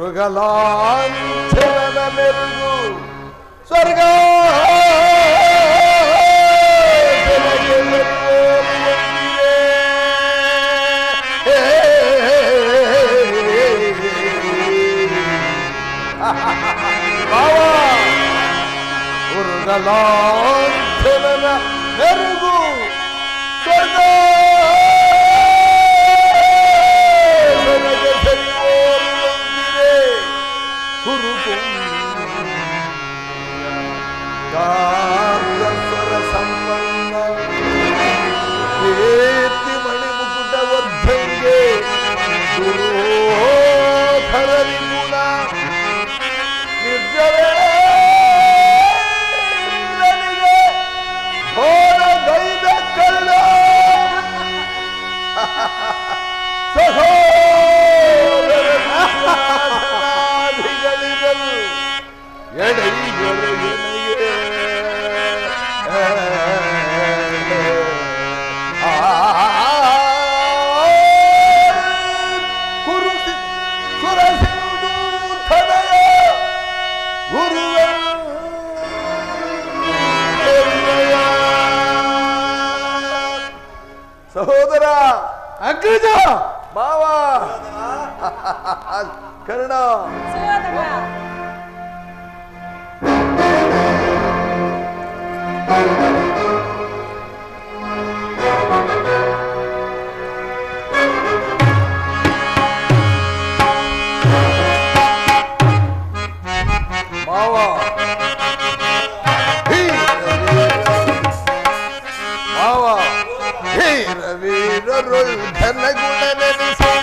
ಮೃಗಲಾಂಛನದ ಮೆರುಗು ಸ್ವರ್ಗ ಮೃಗಲಾಂಛನದ ಮೆರುಗು ಸ್ವರ್ಗ ಸ್ವರ ಸಂಪನ್ನ ಕೀರ್ತಿ ಮಣಿಮುಕುಟ ವರ್ಧಂಗೆ ಗುರುಧರರಿ ಗುಣ ನಿರ್ಜರನಿಗೆ ಘೋರ ಗೈದ ಕಳ್ಳ ಸಹೋದರನಾಧಿಗಳಿರಲು ಎಡೆಗಳು ಸಹೋದರ ಅಗ್ರಜ ಮಾವ ಕರ್ಣ ಮಾವ ವೀರರು ಘನಗುಣ ನೆನೆಸಿ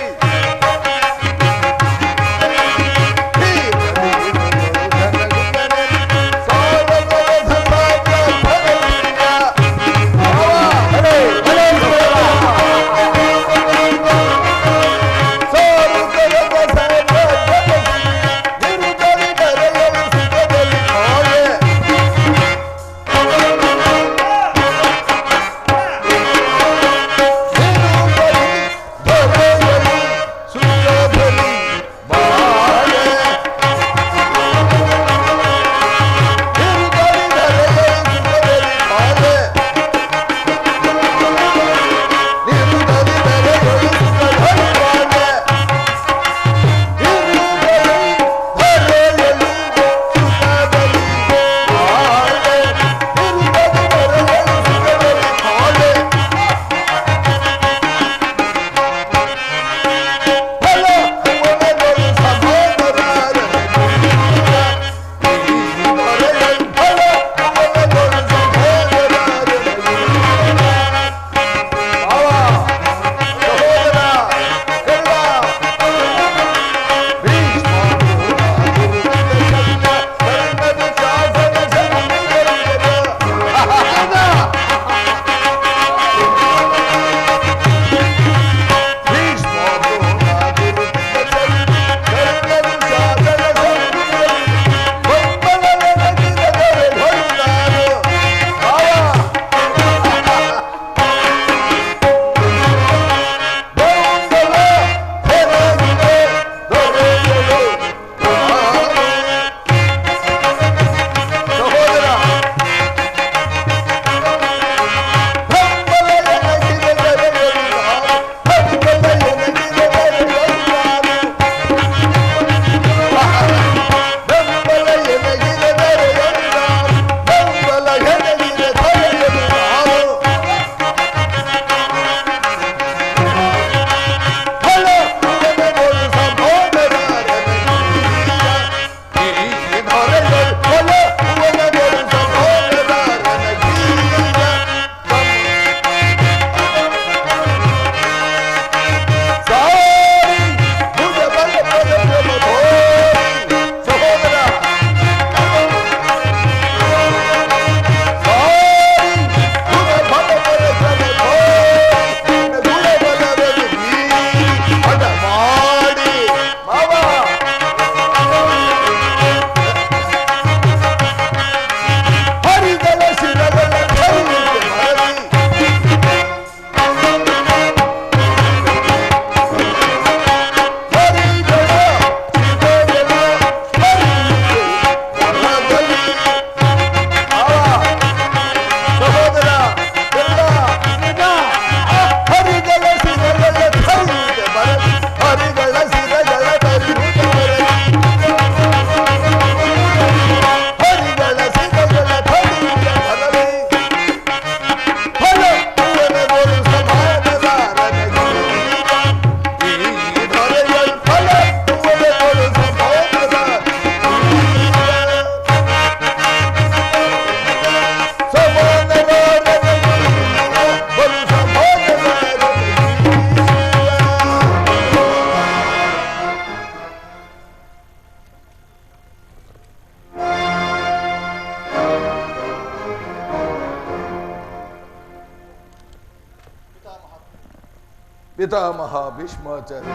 ಪಿತಾಮಹ ಭೀಷ್ಮಾಚಾರ್ಯ,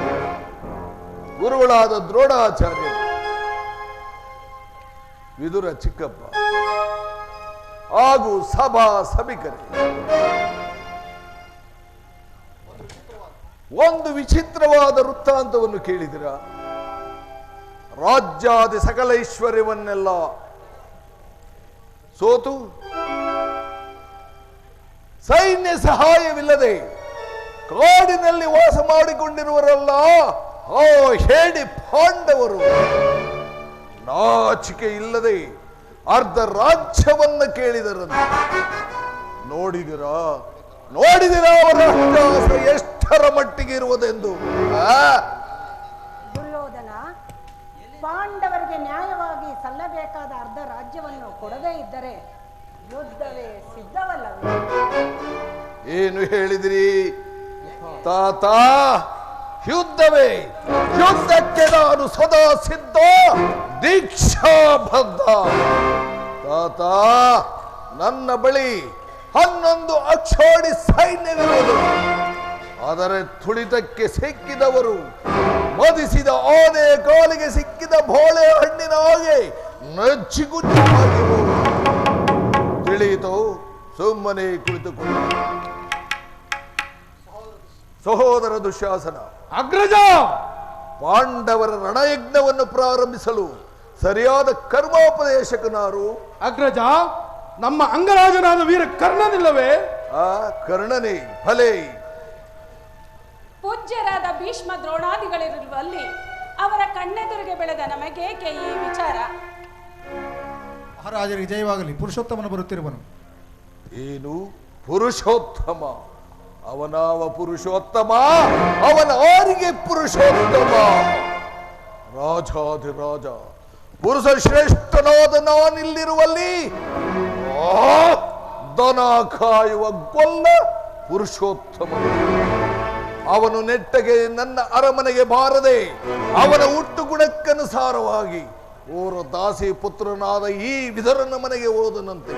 ಗುರುಗಳಾದ ದ್ರೋಣಾಚಾರ್ಯ, ವಿದುರ ಚಿಕ್ಕಪ್ಪ ಹಾಗೂ ಸಭಾ ಸಭಿಕರೇ, ಒಂದು ವಿಚಿತ್ರವಾದ ವೃತ್ತಾಂತವನ್ನು ಕೇಳಿದಿರ? ರಾಜ್ಯಾದಿ ಸಕಲ ಐಶ್ವರ್ಯವನ್ನೆಲ್ಲ ಸೋತು ಸೈನ್ಯ ಸಹಾಯವಿಲ್ಲದೆ ಕಾಡಿನಲ್ಲಿ ವಾಸ ಮಾಡಿಕೊಂಡಿರುವರಲ್ಲ ಆ ಹೇಡಿ ಪಾಂಡವರು ನಾಚಿಕೆ ಇಲ್ಲದೆ ಅರ್ಧ ರಾಜ್ಯವನ್ನ ಕೇಳಿದರಂತೆ. ನೋಡಿದಿರಾ ಅವರ ಅಟ್ಟಹಾಸ ಎಷ್ಟರ ಮಟ್ಟಿಗೆ ಇರುವುದೆಂದು? ದುರ್ಯೋಧನ ಪಾಂಡವರಿಗೆ ನ್ಯಾಯವಾಗಿ ಸಲ್ಲಬೇಕಾದ ಅರ್ಧ ರಾಜ್ಯವನ್ನು ಕೊಡದೇ ಇದ್ದರೆ ಯುದ್ಧವೇ ಸಿದ್ಧವಲ್ಲವೇ? ಏನು ಹೇಳಿದಿರಿ ತಾತ? ಯುದ್ಧವೇ? ಯುದ್ಧಕ್ಕೆ ನಾನು ಸದಾ ಸಿದ್ಧ, ದೀಕ್ಷಾಬದ್ಧ. ತಾತ, ನನ್ನ ಬಳಿ 11 ಅಕ್ಷೋಣಿ ಸೈನ್ಯವಿರುವುದು. ಆದರೆ ತುಳಿತಕ್ಕೆ ಸಿಕ್ಕಿದವರು ಮದಿಸಿದ ಆನೆ ಕಾಲಿಗೆ ಸಿಕ್ಕಿದ ಬೋಳೆ ಹಣ್ಣಿನ ಹಾಗೆ ನಜ್ಜಿಗುಜ್ಜಾಗಿರುವುದು. ತಿಳಿಯಿತು? ಸುಮ್ಮನೆ ಕುಳಿತುಕೊಂಡು ಸಹೋದರ ದುಶ್ಯಾಸನ, ಅಗ್ರಜ, ಪಾಂಡವರ ರಣಯಜ್ಞವನ್ನು ಪ್ರಾರಂಭಿಸಲು ಸರಿಯಾದ ಕರ್ಮೋಪದೇಶಕನಾರು? ಅಗ್ರಜ, ನಮ್ಮ ಅಂಗರಾಜನಾದ ವೀರ ಕರ್ಣನಿಲ್ಲವೇ? ಆ ಕರ್ಣನೇ ಫಲೇ. ಪೂಜ್ಯರಾದ ಭೀಷ್ಮ ದ್ರೋಣಾದಿಗಳಿರುವಲ್ಲಿ ಅವರ ಕಣ್ಣೆದುರಿಗೆ ಬೆಳೆದ ನಮಗೇಕೆ ಈ ವಿಚಾರ? ಮಹಾರಾಜರಿಗೆ ಜಯವಾಗಲಿ. ಪುರುಷೋತ್ತಮನು ಬರುತ್ತಿರುವನು. ಏನು ಪುರುಷೋತ್ತಮ? ಅವನಾವ ಪುರುಷೋತ್ತಮ? ಅವನ ಆರಿಗೆ ಪುರುಷೋತ್ತಮ? ರಾಜಾಧಿರಾಜ ಪುರುಷ ಶ್ರೇಷ್ಠನಾದ ನಾನಿಲ್ಲಿರುವಲ್ಲಿ ದನ ಕಾಯುವ ಗೊಲ್ಲ ಪುರುಷೋತ್ತಮ. ಅವನು ನೆಟ್ಟಗೆ ನನ್ನ ಅರಮನೆಗೆ ಬಾರದೆ ಅವನ ಹುಟ್ಟು ಗುಣಕ್ಕನುಸಾರವಾಗಿ ಓರ ದಾಸಿ ಪುತ್ರನಾದ ಈ ವಿದುರನ ಮನೆಗೆ ಹೋದನಂತೆ.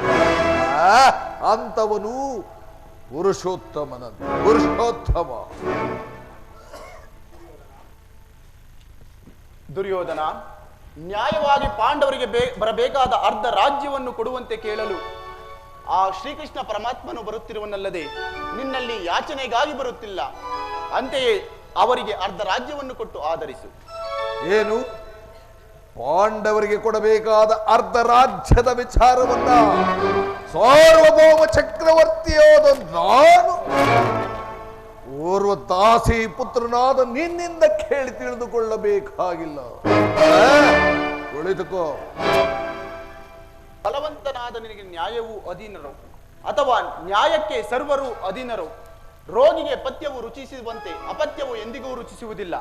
ಅಂತವನು ಪುರುಷೋತ್ತಮನಂತೆ. ಪುರುಷೋತ್ತಮ. ದುರ್ಯೋಧನ, ನ್ಯಾಯವಾಗಿ ಪಾಂಡವರಿಗೆ ಬರಬೇಕಾದ ಅರ್ಧ ರಾಜ್ಯವನ್ನು ಕೊಡುವಂತೆ ಕೇಳಲು ಆ ಶ್ರೀಕೃಷ್ಣ ಪರಮಾತ್ಮನು ಬರುತ್ತಿರುವನಲ್ಲದೆ ನಿನ್ನಲ್ಲಿ ಯಾಚನೆಗಾಗಿ ಬರುತ್ತಿಲ್ಲ. ಅಂತೆಯೇ ಅವರಿಗೆ ಅರ್ಧ ರಾಜ್ಯವನ್ನು ಕೊಟ್ಟು ಆಧರಿಸು. ಏನು? ಪಾಂಡವರಿಗೆ ಕೊಡಬೇಕಾದ ಅರ್ಧ ರಾಜ್ಯದ ವಿಚಾರವನ್ನ ಸಾರ್ವಭೌಮ ಚಕ್ರವರ್ತಿಯಾದ ನಾನು ಓರ್ವ ದಾಸಿ ಪುತ್ರನಾದ ನಿನ್ನಿಂದ ಕೇಳಿ ತಿಳಿದುಕೊಳ್ಳಬೇಕಾಗಿಲ್ಲ. ಕುಳಿತುಕೋ. ಬಲವಂತನಾದ ನಿನಗೆ ನ್ಯಾಯವು ಅಧೀನರು ಅಥವಾ ನ್ಯಾಯಕ್ಕೆ ಸರ್ವರು ಅಧೀನರು? ರೋಗಿಗೆ ಪಥ್ಯವು ರುಚಿಸುವಂತೆ ಅಪಥ್ಯವು ಎಂದಿಗೂ ರುಚಿಸುವುದಿಲ್ಲ.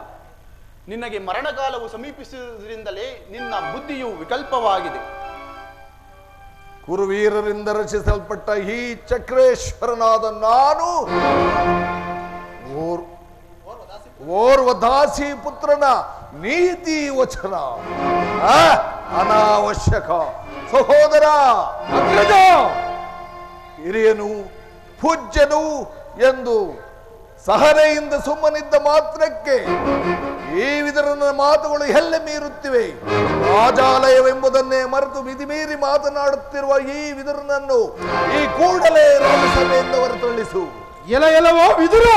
ನಿನಗೆ ಮರಣಕಾಲವು ಸಮೀಪಿಸುವುದರಿಂದಲೇ ನಿನ್ನ ಬುದ್ಧಿಯು ವಿಕಲ್ಪವಾಗಿದೆ. ಕುರುವೀರರಿಂದ ರಚಿಸಲ್ಪಟ್ಟ ಈ ಚಕ್ರೇಶ್ವರನಾದ ನಾನು ಓರ್ವ ದಾಸಿ ಪುತ್ರನ ನೀತಿ ವಚನ ಅನಾವಶ್ಯಕ. ಸಹೋದರ, ಅಗ್ರಜ, ಹಿರಿಯನು ಪೂಜ್ಯನು ಎಂದು ಸಹನೆಯಿಂದ ಸುಮ್ಮನಿದ್ದ ಮಾತ್ರಕ್ಕೆ ಈ ವಿದುರನ ಮಾತುಗಳು ಎಲ್ಲೆ ಮೀರುತ್ತಿವೆ. ರಾಜಾಲಯವೆಂಬುದನ್ನೇ ಮರೆತು ಮಿತಿಮೀರಿ ಮಾತನಾಡುತ್ತಿರುವ ಈ ವಿದುರನನ್ನು ಈ ಕೂಡಲೇ ರಾಜಸಭೆಯಿಂದ ಹೊರತಳಿಸು. ಎಲವೋ ವಿದುರ,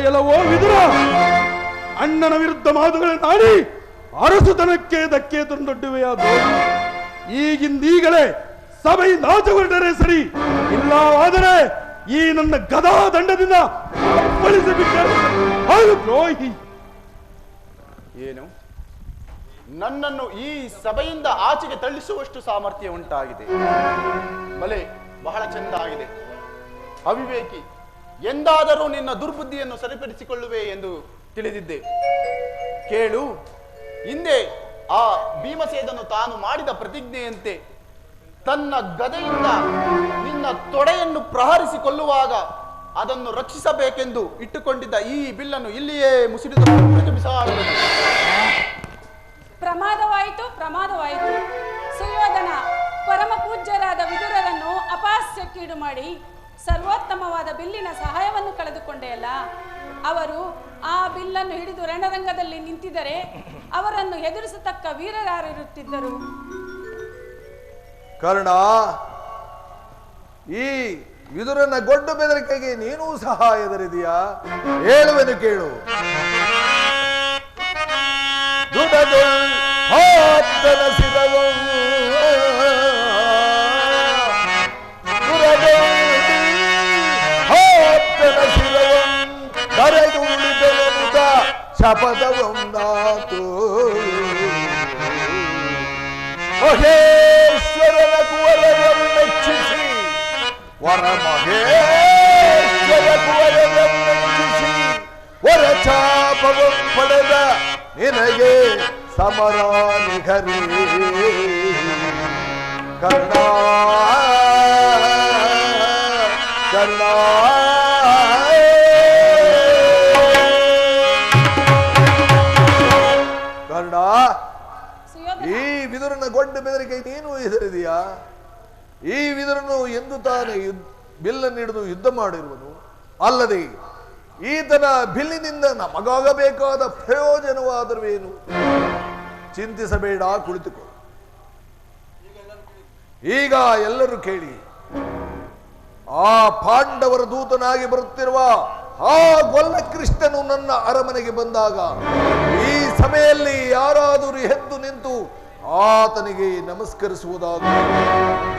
ಎಲವೋ ವಿದುರ, ಅಣ್ಣನ ವಿರುದ್ಧ ಮಾತುಗಳನ್ನಾಡಿ ಅರಸುತನಕ್ಕೆ ಧಕ್ಕೆ ತಂದೊಡ್ಡುವೆಯ ದ್ರೋಹಿ. ಈಗಿಂದೀಗಲೇ ಸಭೆಯಿಂದ ಆಚೆ ಹೊರಟರೆ ಸರಿ, ಇಲ್ಲವಾದರೆ ಈ ನನ್ನ ಗದಾ ದಂಡದಿಂದ ಅಪ್ಪಳಿಸಿಬಿಟ್ಟರೆ ಹಾಗೂ ದ್ರೋಹಿ. ಏನು, ನನ್ನನ್ನು ಈ ಸಭೆಯಿಂದ ಆಚೆಗೆ ತಳ್ಳಿಸುವಷ್ಟು ಸಾಮರ್ಥ್ಯ ಉಂಟಾಗಿದೆ? ಬಲೆ, ಬಹಳ ಚೆಂದ ಆಗಿದೆ. ಅವಿವೇಕಿ, ಎಂದಾದರೂ ನಿನ್ನ ದುರ್ಬುದ್ಧಿಯನ್ನು ಸರಿಪಡಿಸಿಕೊಳ್ಳುವೆ ಎಂದು ತಿಳಿದಿದ್ದೆ. ಕೇಳು, ಹಿಂದೆ ಆ ಭೀಮಸೇನನು ತಾನು ಮಾಡಿದ ಪ್ರತಿಜ್ಞೆಯಂತೆ ತನ್ನ ಗದೆಯಿಂದ ನಿನ್ನ ತೊಡೆಯನ್ನು ಪ್ರಹರಿಸಿಕೊಳ್ಳುವಾಗ ಅದನ್ನು ರಕ್ಷಿಸಬೇಕೆಂದು ಇಟ್ಟುಕೊಂಡಿದ್ದ ಈ ಬಿಲ್ಲನ್ನು ಇಲ್ಲಿಯೇ ಮುಸಿಡಿದ ಬಿಸಾಡುವುದು. ಪ್ರಮಾದವಾಯಿತು. ಸುಯೋಧನ ಪರಮ ಪೂಜ್ಯರಾದ ವಿದುರರನ್ನು ಅಪಹಾಸ್ಯಕ್ಕೀಡು ಮಾಡಿ ಸರ್ವೋತ್ತಮವಾದ ಬಿಲ್ಲಿನ ಸಹಾಯವನ್ನು ಕಳೆದುಕೊಂಡೆಯಲ್ಲ. ಅವರು ಆ ಬಿಲ್ಲನ್ನು ಹಿಡಿದು ರಣರಂಗದಲ್ಲಿ ನಿಂತಿದ್ದರೆ ಅವರನ್ನು ಎದುರಿಸತಕ್ಕ ವೀರರಾರಿರುತ್ತಿದ್ದರು. ಕರ್ಣ, ಈ ವಿದುರನ ಗೊಡ್ಡು ಬೆದರಿಕೆಗೆ ನೀನೂ ಸಹ ಎದರಿದೆಯಾ? ಹೇಳುವೆನು ಕೇಳು. ಶಪಥವೊಂದಾತು ಮಹೇಶ್ವರನ ಕುವರವನ್ನು ಮೆಚ್ಚಿಸಿ, ವರ ಮಹೇಶ್ವರ ಕುವರವನ್ನು ಮೆಚ್ಚಿಸಿ ವರ ಚಾಪವಂ ಪಡೆದ ನಿನಗೆ ಸಮರಾನಿಗರಿ ಕರ್ಣ ಕರ್ಣ. ಕರ್ಣ, ಈ ವಿದುರನ ಗೊಡ್ಡ ಬೆದರಿಕೆ ನೀನು ಹೆದರಿದೆಯಾ? ಈ ವಿದುರನು ಎಂದು ತಾನೇ ಬಿಲ್ಲನ್ನು ಹಿಡಿದು ಯುದ್ಧ ಮಾಡಿರುವನು. ಅಲ್ಲದೆ ಈತನ ಬಿಲ್ಲಿನಿಂದ ನಮಗಾಗಬೇಕಾದ ಪ್ರಯೋಜನವಾದರೇನು? ಚಿಂತಿಸಬೇಡ, ಕುಳಿತುಕೋ. ಈಗ ಎಲ್ಲರೂ ಕೇಳಿ. ಆ ಪಾಂಡವರ ದೂತನಾಗಿ ಬರುತ್ತಿರುವ ಆ ಗೊಲ್ಲಕೃಷ್ಣನು ನನ್ನ ಅರಮನೆಗೆ ಬಂದಾಗ ಈ ಸಭೆಯಲ್ಲಿ ಯಾರಾದರೂ ಎದ್ದು ನಿಂತು ಆತನಿಗೆ ನಮಸ್ಕರಿಸುವುದಾದ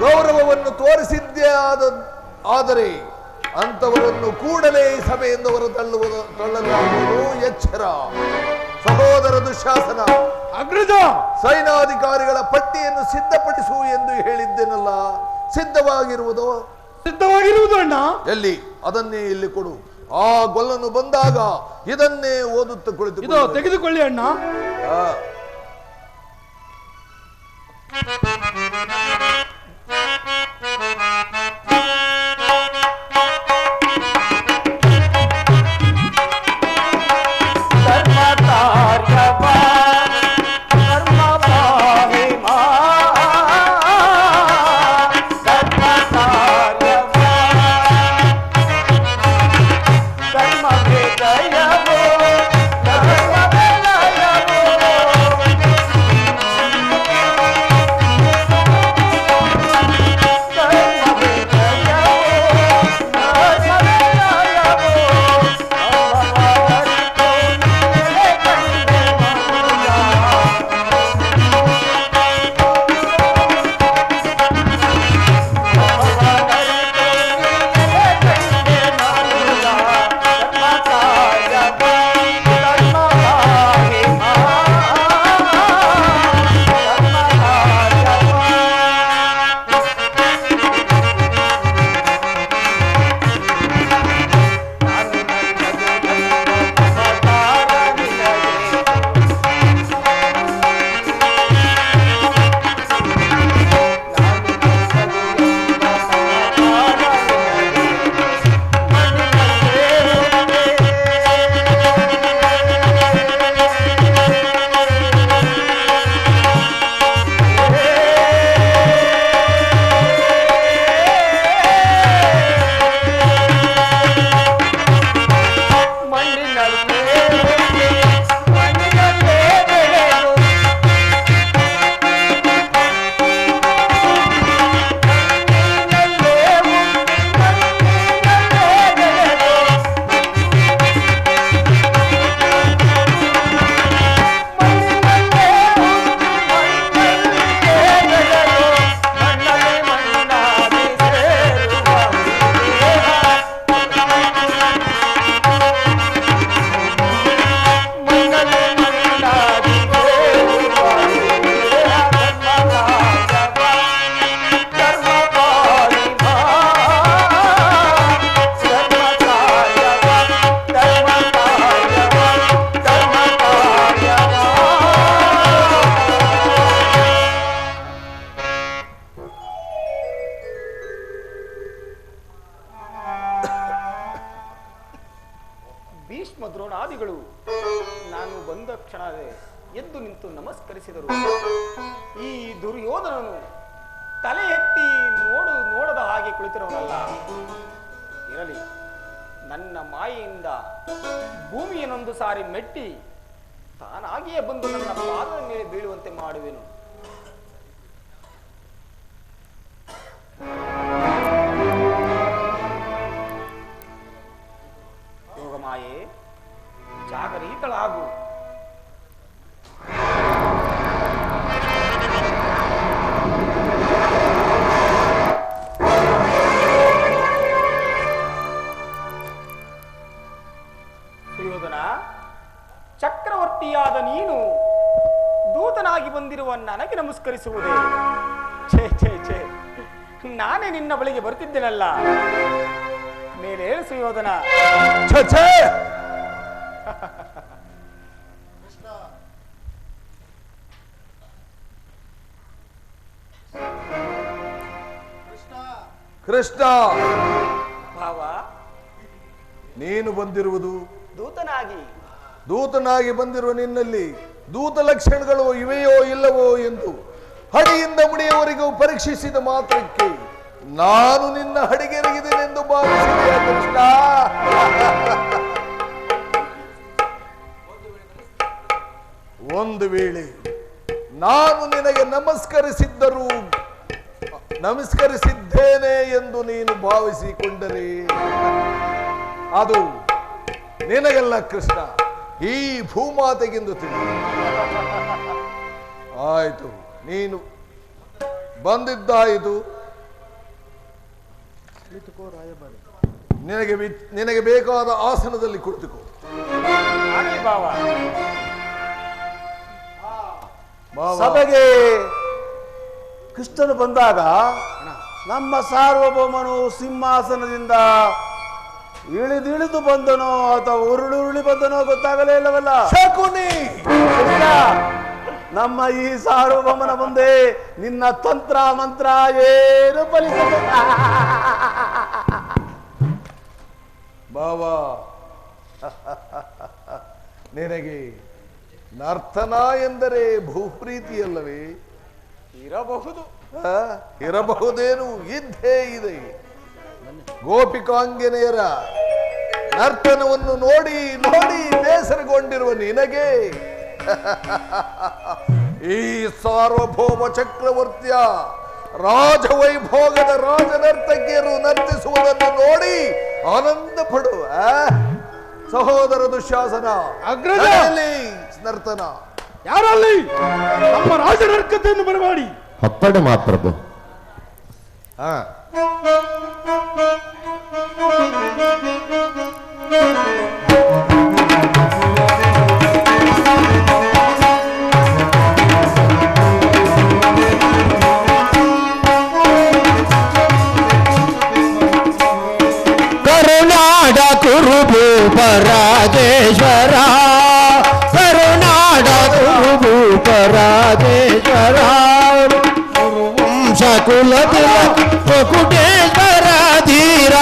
ಗೌರವವನ್ನು ತೋರಿಸಿದ್ದೇ ಆದರೆ ಅಂತವರನ್ನು ಕೂಡಲೇ ಈ ಸಭೆಯಿಂದ ಹೊರ ತಳ್ಳಲಾಗುವುದು. ಎಚ್ಚರ. ಸಹೋದರ ದುಶ್ಯಾಸನ, ಅಗ್ರಜ, ಸೈನಾಧಿಕಾರಿಗಳ ಪಟ್ಟಿಯನ್ನು ಸಿದ್ಧಪಡಿಸು ಎಂದು ಹೇಳಿದ್ದೇನಲ್ಲ, ಸಿದ್ಧವಾಗಿರುವುದು ಅಣ್ಣ. ಎಲ್ಲಿ? ಅದನ್ನೇ ಇಲ್ಲಿ ಕೊಡು. ಆ ಗೊಲ್ಲನು ಬಂದಾಗ ಇದನ್ನೇ ಓದುತ್ತ ಕುಳಿತು ತೆಗೆದುಕೊಳ್ಳಿ ಅಣ್ಣ. ನಾನು ಬಂದ ಕ್ಷಣವೇ ಎದ್ದು ನಿಂತು ನಮಸ್ಕರಿಸಿದರು. ಈ ದುರ್ಯೋಧನನು ತಲೆ ಎತ್ತಿ ನೋಡದ ಹಾಗೆ ಕುಳಿತಿರುವನಲ್ಲ. ಇರಲಿ, ನನ್ನ ಮಾಯೆಯಿಂದ ಭೂಮಿಯನ್ನೊಂದು ಸಾರಿ ಮೆಟ್ಟಿ ತಾನಾಗಿಯೇ ಬಂದು ನನ್ನ ಪಾದದ ಮೇಲೆ ಬೀಳುವಂತೆ ಮಾಡುವೆನು. ಯೋಗಮಾಯೆ, ಜಾಗರೀತಳಾಗು. ಸುಯೋಧನ, ಚಕ್ರವರ್ತಿಯಾದ ನೀನು ದೂತನಾಗಿ ಬಂದಿರುವ ನನಗೆ ನಮಸ್ಕರಿಸುವುದೇ? ಛೇ ಛೇ ಛೇ, ನಾನೇ ನಿನ್ನ ಬಳಿಗೆ ಬರ್ತಿದ್ದೇನಲ್ಲ. ಮೇಲೆ ಹೇಳು ಸುಯೋಧನ. ಕೃಷ್ಣ, ಭಾವ, ನೀನು ಬಂದಿರುವುದು ದೂತನಾಗಿ ಬಂದಿರುವ ನಿನ್ನಲ್ಲಿ ದೂತ ಲಕ್ಷಣಗಳು ಇವೆಯೋ ಇಲ್ಲವೋ ಎಂದು ಹಡಿಯಿಂದ ಮುಡಿಯವರೆಗೂ ಪರೀಕ್ಷಿಸಿದ ಮಾತ್ರಕ್ಕೆ ನಾನು ನಿನ್ನ ಹಡಿಗೆರಗಿದ್ದೇನೆಂದು ಭಾವಿಸಿದೆಯಾ ಕೃಷ್ಣ? ಒಂದು ವೇಳೆ ನಾನು ನಿನಗೆ ನಮಸ್ಕರಿಸಿದ್ದೇನೆ ಎಂದು ನೀನು ಭಾವಿಸಿಕೊಂಡರೆ ಅದು ನಿನಗೆಲ್ಲ ಕೃಷ್ಣ, ಈ ಭೂಮಾತೆಗೆಂದು ತಿಳಿದು. ಆಯ್ತು, ನೀನು ಬಂದಿದ್ದಾಯಿತು. ನಿನಗೆ ಬೇಕಾದ ಆಸನದಲ್ಲಿ ಕುಳಿತುಕೋ. ಸಭೆಗೆ ಕೃಷ್ಣನು ಬಂದಾಗ ನಮ್ಮ ಸಾರ್ವಭೌಮನು ಸಿಂಹಾಸನದಿಂದ ಇಳಿದಿಳಿದು ಬಂದನೋ ಅಥವಾ ಉರುಳಿ ಬಂದನೋ ಗೊತ್ತಾಗಲೇ ಇಲ್ಲವಲ್ಲ. ಶಕುನಿ, ನಮ್ಮ ಈ ಸಾರ್ವಭೌಮನ ಮುಂದೆ ನಿನ್ನ ತಂತ್ರ ಮಂತ್ರ ಏನು ಫಲಿಸದ. ಬಾವಾ, ನಿನಗೆ ನರ್ತನ ಎಂದರೆ ಭೂಪ್ರೀತಿಯಲ್ಲವೇ? ಇರಬಹುದೇನು, ಇದ್ದೇ ಇದೆ. ಗೋಪಿಕಾಂಗನೆಯರ ನರ್ತನವನ್ನು ನೋಡಿ ನೋಡಿ ಬೇಸರಗೊಂಡಿರುವ ನಿನಗೆ ಈ ಸಾರ್ವಭೌಮ ಚಕ್ರವರ್ತಿಯ ರಾಜವೈಭೋಗದ ರಾಜನರ್ತಕಿಯರು ನರ್ತಿಸುವುದನ್ನು ನೋಡಿ ಆನಂದ ಪಡುವ ಸಹೋದರ ದುಶ್ಯಾಸನ. ನರ್ತನ ಯಾರಲ್ಲಿ ನಮ್ಮ ರಾಜನರ್ಕತೆಯನ್ನು ಬರಮಾಡಿ ಹಪ್ಪಡೆ ಮಾಪ್ರಭು. ಕರುನಾಡ ಕುರುಭೂಪ ರಾಜೇಶ್ವರ, ಕರುನಾಡ ಕುರುಭೂಪ ರಾಜೇಶ್ವರ, ವಂಶಕುಲ ತಿಲಕ ಮಕುಟೇಶ್ವರ ಧೀರ,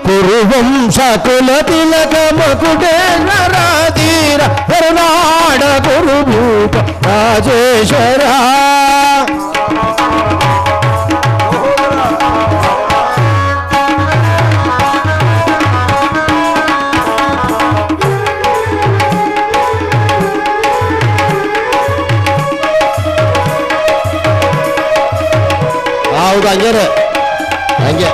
ಕುರುವಂಶಕುಲ ತಿಲಕ ಮಕುಟೇಶ್ವರ ಧೀರ, ಕರುನಾಡ ಕುರುಭೂಪ ರಾಜೇಶ್ವರ. ಹೌದು, ಹಂಗೆ ಹಂಗೆ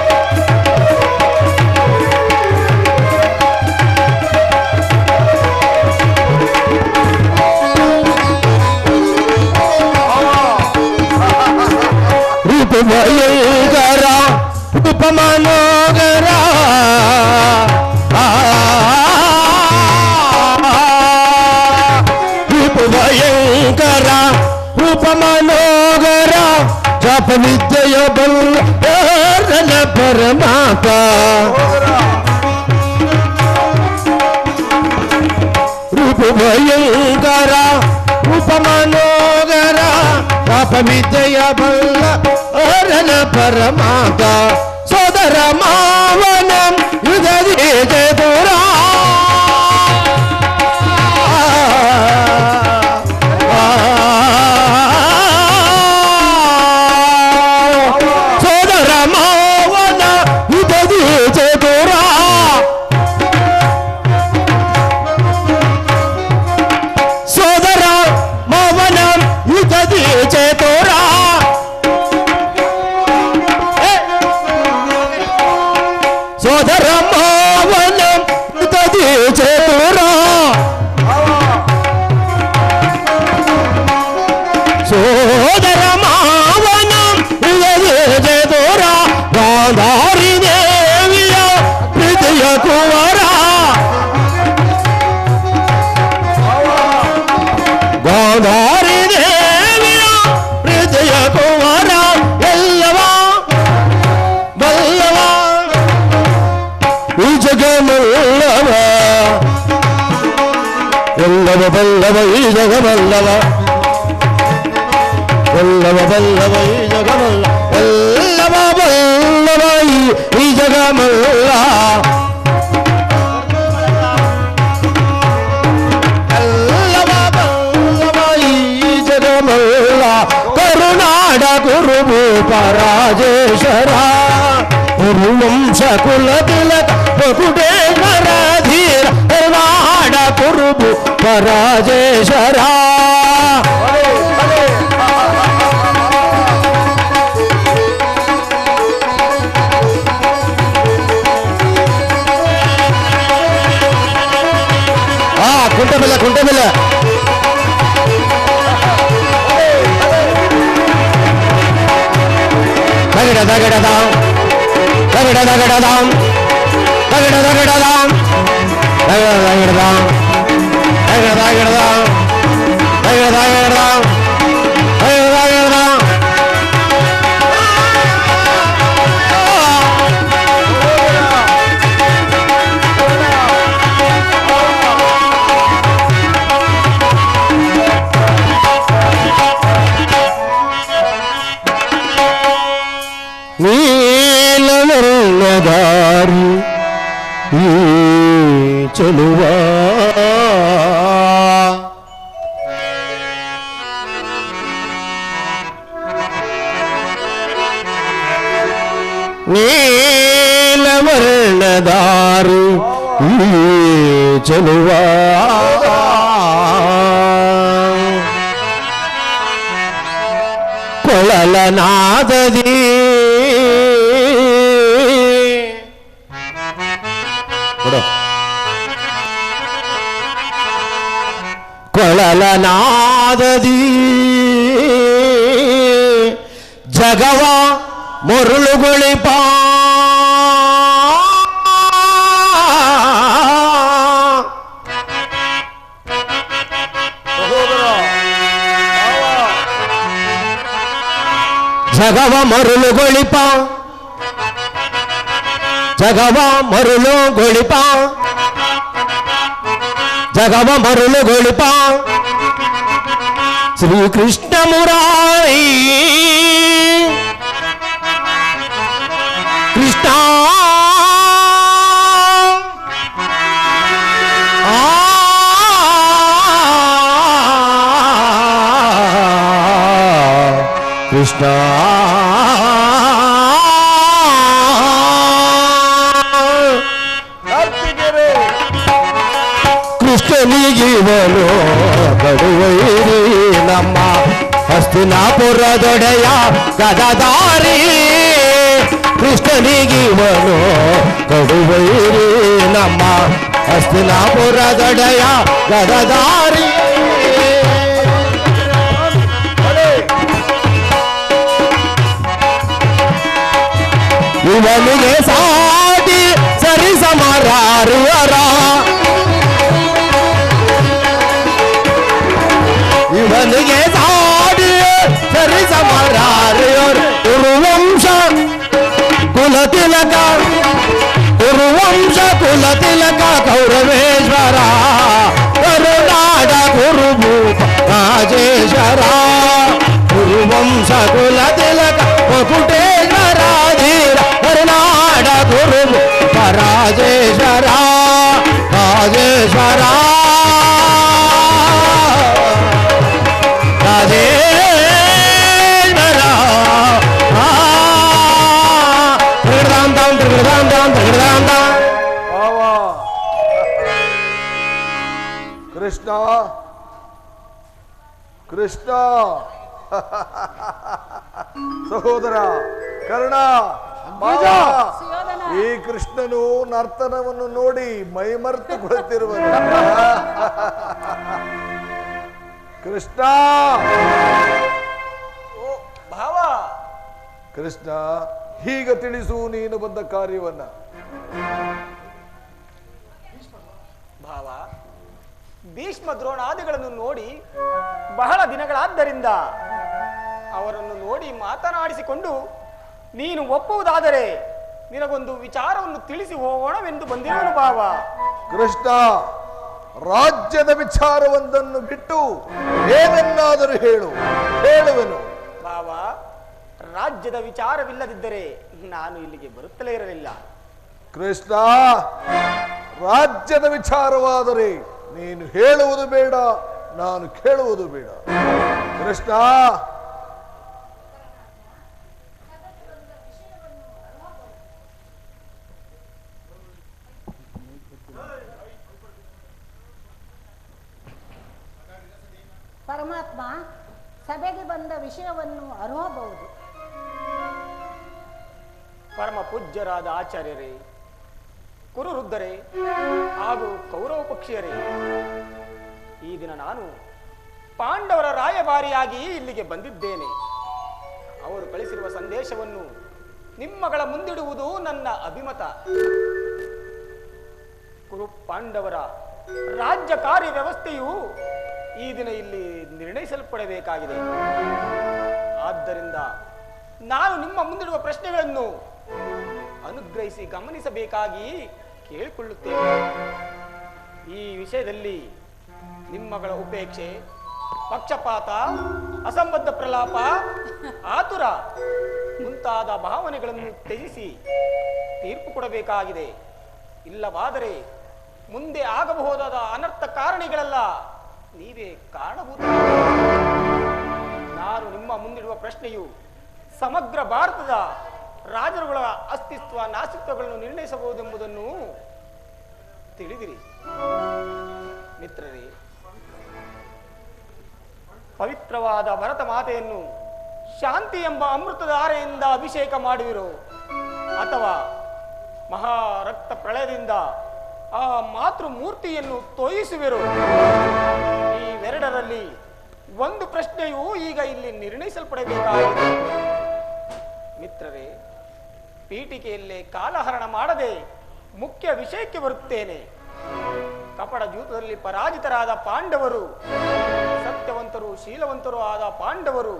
ರೂಪ ಭಯಂಕರ ರೂಪ ಮನೋಗರ, ರೂಪ ಭಯಂಕರ ರೂಪ ಮನೋಗರ, ಜಪ ವಿದ್ಯೆಯ ಬಲ್ಲ ಪರಮಾತ, ರೂಪ ಭಯಂಕರ ರೂಪ ಮನೋಗರ, ಜಪ ವಿದ್ಯೆಯ ಬಲ್ಲ ಪರಮಾತ, ಸೋದರ ಮಾವನ ಸೋದರ ಮಾವನ ತದಿ ಚತುರ ಸೋದರ ಮಾವನ ತದಿ ಚತುರ ಗಾಂಧಾರಿ ದೇವಿಯ ಪ್ರೀತಿಯ ಕುವರ ಗಾಂಧಾರಿ ದೇವಿಯ ಪ್ರೀತಿಯ ಕುವರ ಎಲ್ಲವ ಬಲ್ಲವ ಈ ಜಗಮಲ್ಲವ ಎಲ್ಲವ ಬಲ್ಲವ ಈ ಜಗಮಲ್ಲವ ಎಲ್ಲವ ಬಲ್ಲವ ಈ ಜಗಮಲ್ಲ ಎಲ್ಲವ ಬಲ್ಲವ ಈ ಜಗಮಲ್ಲ ಎಲ್ಲವ ಬಲ್ಲವ ಈ ಜಗಮಲ್ಲ ಕರುನಾಡ ಗುರುಭೂಪ ರಾಜೇಶ್ವರ ಗುರುವಂಶ ಕುಲ ತಿಲಕ ಕುಟೇಶ್ವರ ಧೀರ ಕರುನಾಡ ಗುರುಭೂಪ ರಾಜೇಶ್ವರ ಕುಂಟೆಬೆಲ್ಲ ಕುಂಟೆಬೆಲ್ಲ ದಗಡ ದಗಡದಾಂ ದಗಡ ದಗಡದಾಂ ದಗಡ ದಗಡದಾಂ ದಗಡ ದಗಡದಾಂ ದಗಡ ದಗಡದಾಂ ದಗಡ ದಗಡದಾಂ ದಗಡ ದಗಡದಾಂ ನೀಲವರ್ಣದಾರಿ ಈ ಚೆಲುವ ನೀಲವರ್ಣದಾರಿ ಈ ಚೆಲುವ ಕೊಳಲನಾದದಿ ಕೊಳಲನಾದದಿ ಜಗವ ಮುರುಳುಗುಳಿಪ ಜಗವ ಮರುಳುಗೊಳಿಪ ಜಗವ ಮರುಳುಗೊಳಿಪ ಜಗವ ಮರುಳುಗೊಳಿಪ ಶ್ರೀಕೃಷ್ಣ ಮುರಾರಿ ಕೃಷ್ಣ ಕೃಷ್ಣ ಕೃಷ್ಣನಿಗಿವನು ಕಡುವೈರಿ ನಮ್ಮ ಹಸ್ತಿನಾಪುರದೊಡೆಯ ಗದದಾರಿ ಕೃಷ್ಣನಿಗಿವನು ಕಡುವೈರಿ ನಮ್ಮ ಹಸ್ತಿನಾಪುರದೊಡೆಯ ಗದದಾರಿ ಇವನಿಗೆ ಸಾಟಿ ಸರಿ ಸಮರಾರುವರ ಇವನಿಗೆ ಸಾಟಿ ಸರಿ ಸಮರಾರುವರ ಕುರುವಂಶ ಕುಲತಿಲಕ ಕುರುವಂಶ ಕುಲತಿಲಕ ಕೌರವೇಶ್ವರ ಕರುನಾಡ ಗುರುಭೂಪ ರಾಜೇಶ್ವರ ಕುರುವಂಶ ಕುಲತಿಲಕ ಕುಟೇಶ್ವರ ಧೀರ ಕರುನಾಡ ಗುರುಭೂಪ ರಾಜೇಶ್ವರ ರಾಜೇಶ್ವರ ರಾಜೇಶ್ವರ ಕೃಷ್ಣ ಕೃಷ್ಣ ಸಹೋದರ ಕರ್ಣ, ಸುಯೋಧನ, ಈ ಕೃಷ್ಣನು ನರ್ತನವನ್ನು ನೋಡಿ ಮೈಮರೆತು ಕುಳಿತಿರುವನು. ಕೃಷ್ಣ, ಭಾವ, ಕೃಷ್ಣ, ಹೀಗ ತಿಳಿಸು ನೀನು ಬಂದ ಕಾರ್ಯವನ್ನ. ಭಾವ, ಭೀಷ್ಮ ದ್ರೋಣಾದಿಗಳನ್ನು ನೋಡಿ ಬಹಳ ದಿನಗಳಾದ್ದರಿಂದ ಅವರನ್ನು ನೋಡಿ ಮಾತನಾಡಿಸಿಕೊಂಡು ನೀನು ಒಪ್ಪುವುದಾದರೆ ನಿನಗೊಂದು ವಿಚಾರವನ್ನು ತಿಳಿಸಿ ಹೋಗೋಣವೆಂದು ಬಂದಿರುವನು ಭಾವ. ಕೃಷ್ಣ, ರಾಜ್ಯದ ವಿಚಾರವೊಂದನ್ನು ಬಿಟ್ಟು ಏನನ್ನಾದರೂ ಹೇಳುವೆನು. ಭಾವ, ರಾಜ್ಯದ ವಿಚಾರವಿಲ್ಲದಿದ್ದರೆ ನಾನು ಇಲ್ಲಿಗೆ ಬರುತ್ತಲೇ ಇರಲಿಲ್ಲ. ಕೃಷ್ಣ, ರಾಜ್ಯದ ವಿಚಾರವಾದರೆ ನೀನು ಹೇಳುವುದು ಬೇಡ, ನಾನು ಕೇಳುವುದು ಬೇಡ. ಕೃಷ್ಣ, ಪರಮಾತ್ಮ, ಸಭೆಗೆ ಬಂದ ವಿಷಯವನ್ನು ಅರಿಯಬಹುದು. ಪರಮ ಪೂಜ್ಯರಾದ ಆಚಾರ್ಯರೇ, ಕುರುವೃದ್ಧರೇ ಹಾಗೂ ಕೌರವ ಪಕ್ಷಿಯರೇ, ಈ ದಿನ ನಾನು ಪಾಂಡವರ ರಾಯಭಾರಿಯಾಗಿ ಇಲ್ಲಿಗೆ ಬಂದಿದ್ದೇನೆ. ಅವರು ಕಳಿಸಿರುವ ಸಂದೇಶವನ್ನು ನಿಮ್ಮಗಳ ಮುಂದಿಡುವುದು ನನ್ನ ಅಭಿಮತ. ಕುರು ಪಾಂಡವರ ರಾಜ್ಯ ಕಾರ್ಯ ವ್ಯವಸ್ಥೆಯು ಈ ದಿನ ಇಲ್ಲಿ ನಿರ್ಣಯಿಸಲ್ಪಡಬೇಕಾಗಿದೆ. ಆದ್ದರಿಂದ ನಾನು ನಿಮ್ಮ ಮುಂದಿಡುವ ಪ್ರಶ್ನೆಗಳನ್ನು ಅನುಗ್ರಹಿಸಿ ಗಮನಿಸಬೇಕಾಗಿ ಕೇಳಿಕೊಳ್ಳುತ್ತೇನೆ. ಈ ವಿಷಯದಲ್ಲಿ ನಿಮ್ಮಗಳ ಉಪೇಕ್ಷೆ, ಪಕ್ಷಪಾತ, ಅಸಂಬದ್ಧ ಪ್ರಲಾಪ, ಆತುರ ಮುಂತಾದ ಭಾವನೆಗಳನ್ನು ತ್ಯಜಿಸಿ ತೀರ್ಪು ಕೊಡಬೇಕಾಗಿದೆ. ಇಲ್ಲವಾದರೆ ಮುಂದೆ ಆಗಬಹುದಾದ ಅನರ್ಥ ಕಾರಣಗಳೆಲ್ಲ ನೀವೇ ಕಾರಣಭೂತ. ನಾನು ನಿಮ್ಮ ಮುಂದಿಡುವ ಪ್ರಶ್ನೆಯು ಸಮಗ್ರ ಭಾರತದ ರಾಜರುಗಳ ಅಸ್ತಿತ್ವ ನಾಸ್ತಿತ್ವಗಳನ್ನು ನಿರ್ಣಯಿಸಬಹುದೆಂಬುದನ್ನು ತಿಳಿದಿರಿ. ಮಿತ್ರರೇ, ಪವಿತ್ರವಾದ ಭರತ ಮಾತೆಯನ್ನು ಶಾಂತಿ ಎಂಬ ಅಮೃತಧಾರೆಯಿಂದ ಅಭಿಷೇಕ ಮಾಡುವಿರೋ ಅಥವಾ ಮಹಾರಕ್ತ ಪ್ರಳಯದಿಂದ ಆ ಮಾತೃ ಮೂರ್ತಿಯನ್ನು ತೋಯಿಸುವಿರೋ, ಇವೆರಡರಲ್ಲಿ ಒಂದು ಪ್ರಶ್ನೆಯು ಈಗ ಇಲ್ಲಿ ನಿರ್ಣಯಿಸಲ್ಪಡಬೇಕಾಗಿದೆ. ಮಿತ್ರರೇ, ಪೀಠಿಕೆಯಲ್ಲೇ ಕಾಲಹರಣ ಮಾಡದೆ ಮುಖ್ಯ ವಿಷಯಕ್ಕೆ ಬರುತ್ತೇನೆ. ಕಪಟ ಜೂತದಲ್ಲಿ ಪರಾಜಿತರಾದ ಪಾಂಡವರು, ಸತ್ಯವಂತರು ಶೀಲವಂತರು ಆದ ಪಾಂಡವರು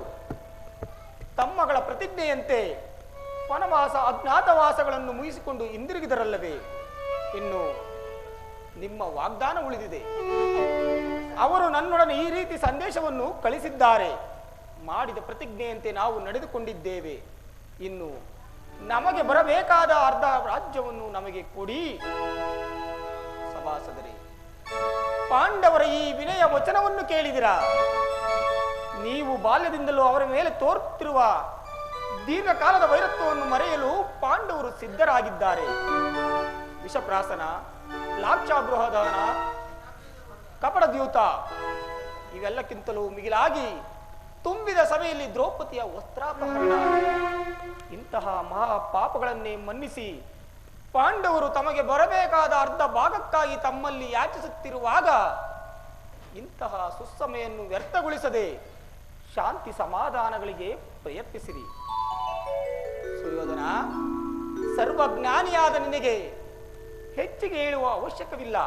ತಮ್ಮಗಳ ಪ್ರತಿಜ್ಞೆಯಂತೆ ವನವಾಸ ಅಜ್ಞಾತವಾಸಗಳನ್ನು ಮುಗಿಸಿಕೊಂಡು ಹಿಂದಿರುಗಿದರಲ್ಲವೇ? ಇನ್ನು ನಿಮ್ಮ ವಾಗ್ದಾನ ಉಳಿದಿದೆ. ಅವರು ನನ್ನೊಡನೆ ಈ ರೀತಿ ಸಂದೇಶವನ್ನು ಕಳಿಸಿದ್ದಾರೆ. ಮಾಡಿದ ಪ್ರತಿಜ್ಞೆಯಂತೆ ನಾವು ನಡೆದುಕೊಂಡಿದ್ದೇವೆ. ಇನ್ನು ನಮಗೆ ಬರಬೇಕಾದ ಅರ್ಧ ರಾಜ್ಯವನ್ನು ನಮಗೆ ಕೊಡಿ. ಸಭಾಸದರೇ, ಪಾಂಡವರ ಈ ವಿನಯ ವಚನವನ್ನು ಕೇಳಿದಿರಾ? ನೀವು ಬಾಲ್ಯದಿಂದಲೂ ಅವರ ಮೇಲೆ ತೋರುತ್ತಿರುವ ದೀರ್ಘಕಾಲದ ವೈರತ್ವವನ್ನು ಮರೆಯಲು ಪಾಂಡವರು ಸಿದ್ಧರಾಗಿದ್ದಾರೆ. ವಿಷಪ್ರಾಸನ, ಲಾಕ್ಷಾಗೃಹದಾನ, ಕಪಟದ್ಯೂತ ಇವೆಲ್ಲಕ್ಕಿಂತಲೂ ಮಿಗಿಲಾಗಿ ತುಂಬಿದ ಸಭೆಯಲ್ಲಿ ದ್ರೌಪದಿಯ ವಸ್ತ್ರಾಪಹರಣ, ಇಂತಹ ಮಹಾಪಾಪಗಳನ್ನೇ ಮನ್ನಿಸಿ ಪಾಂಡವರು ತಮಗೆ ಬರಬೇಕಾದ ಅರ್ಧ ಭಾಗಕ್ಕಾಗಿ ತಮ್ಮಲ್ಲಿ ಯಾಚಿಸುತ್ತಿರುವಾಗ ಇಂತಹ ಸುಸ್ಸಮೆಯನ್ನು ವ್ಯರ್ಥಗೊಳಿಸದೆ ಶಾಂತಿ ಸಮಾಧಾನಗಳಿಗೆ ಪ್ರಯತ್ನಿಸಿರಿ. ಸುಯೋಧನ, ಸರ್ವಜ್ಞಾನಿಯಾದ ನಿನಗೆ ಹೆಚ್ಚಿಗೆ ಹೇಳುವ ಅವಶ್ಯಕವಿಲ್ಲ.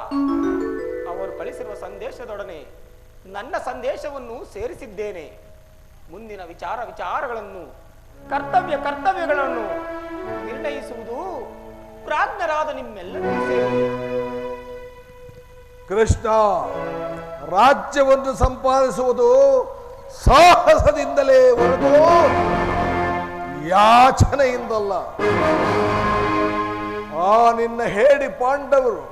ಅವರು ಕಳಿಸಿರುವ ಸಂದೇಶದೊಡನೆ ನನ್ನ ಸಂದೇಶವನ್ನು ಸೇರಿಸಿದ್ದೇನೆ. ಮುಂದಿನ ವಿಚಾರಗಳನ್ನು ಕರ್ತವ್ಯಗಳನ್ನು ನಿರ್ಣಯಿಸುವುದು ಪ್ರಾಜ್ಞರಾದ ನಿಮ್ಮೆಲ್ಲರಿಗೂ ಸೇರಿದೆ. ಕೃಷ್ಣ, ರಾಜ್ಯವನ್ನು ಸಂಪಾದಿಸುವುದು ಸಾಹಸದಿಂದಲೇ ಹೊರತು ಯಾಚನೆಯಿಂದಲ್ಲ. ಆ ನಿನ್ನ ಹೇಡಿ ಪಾಂಡವರು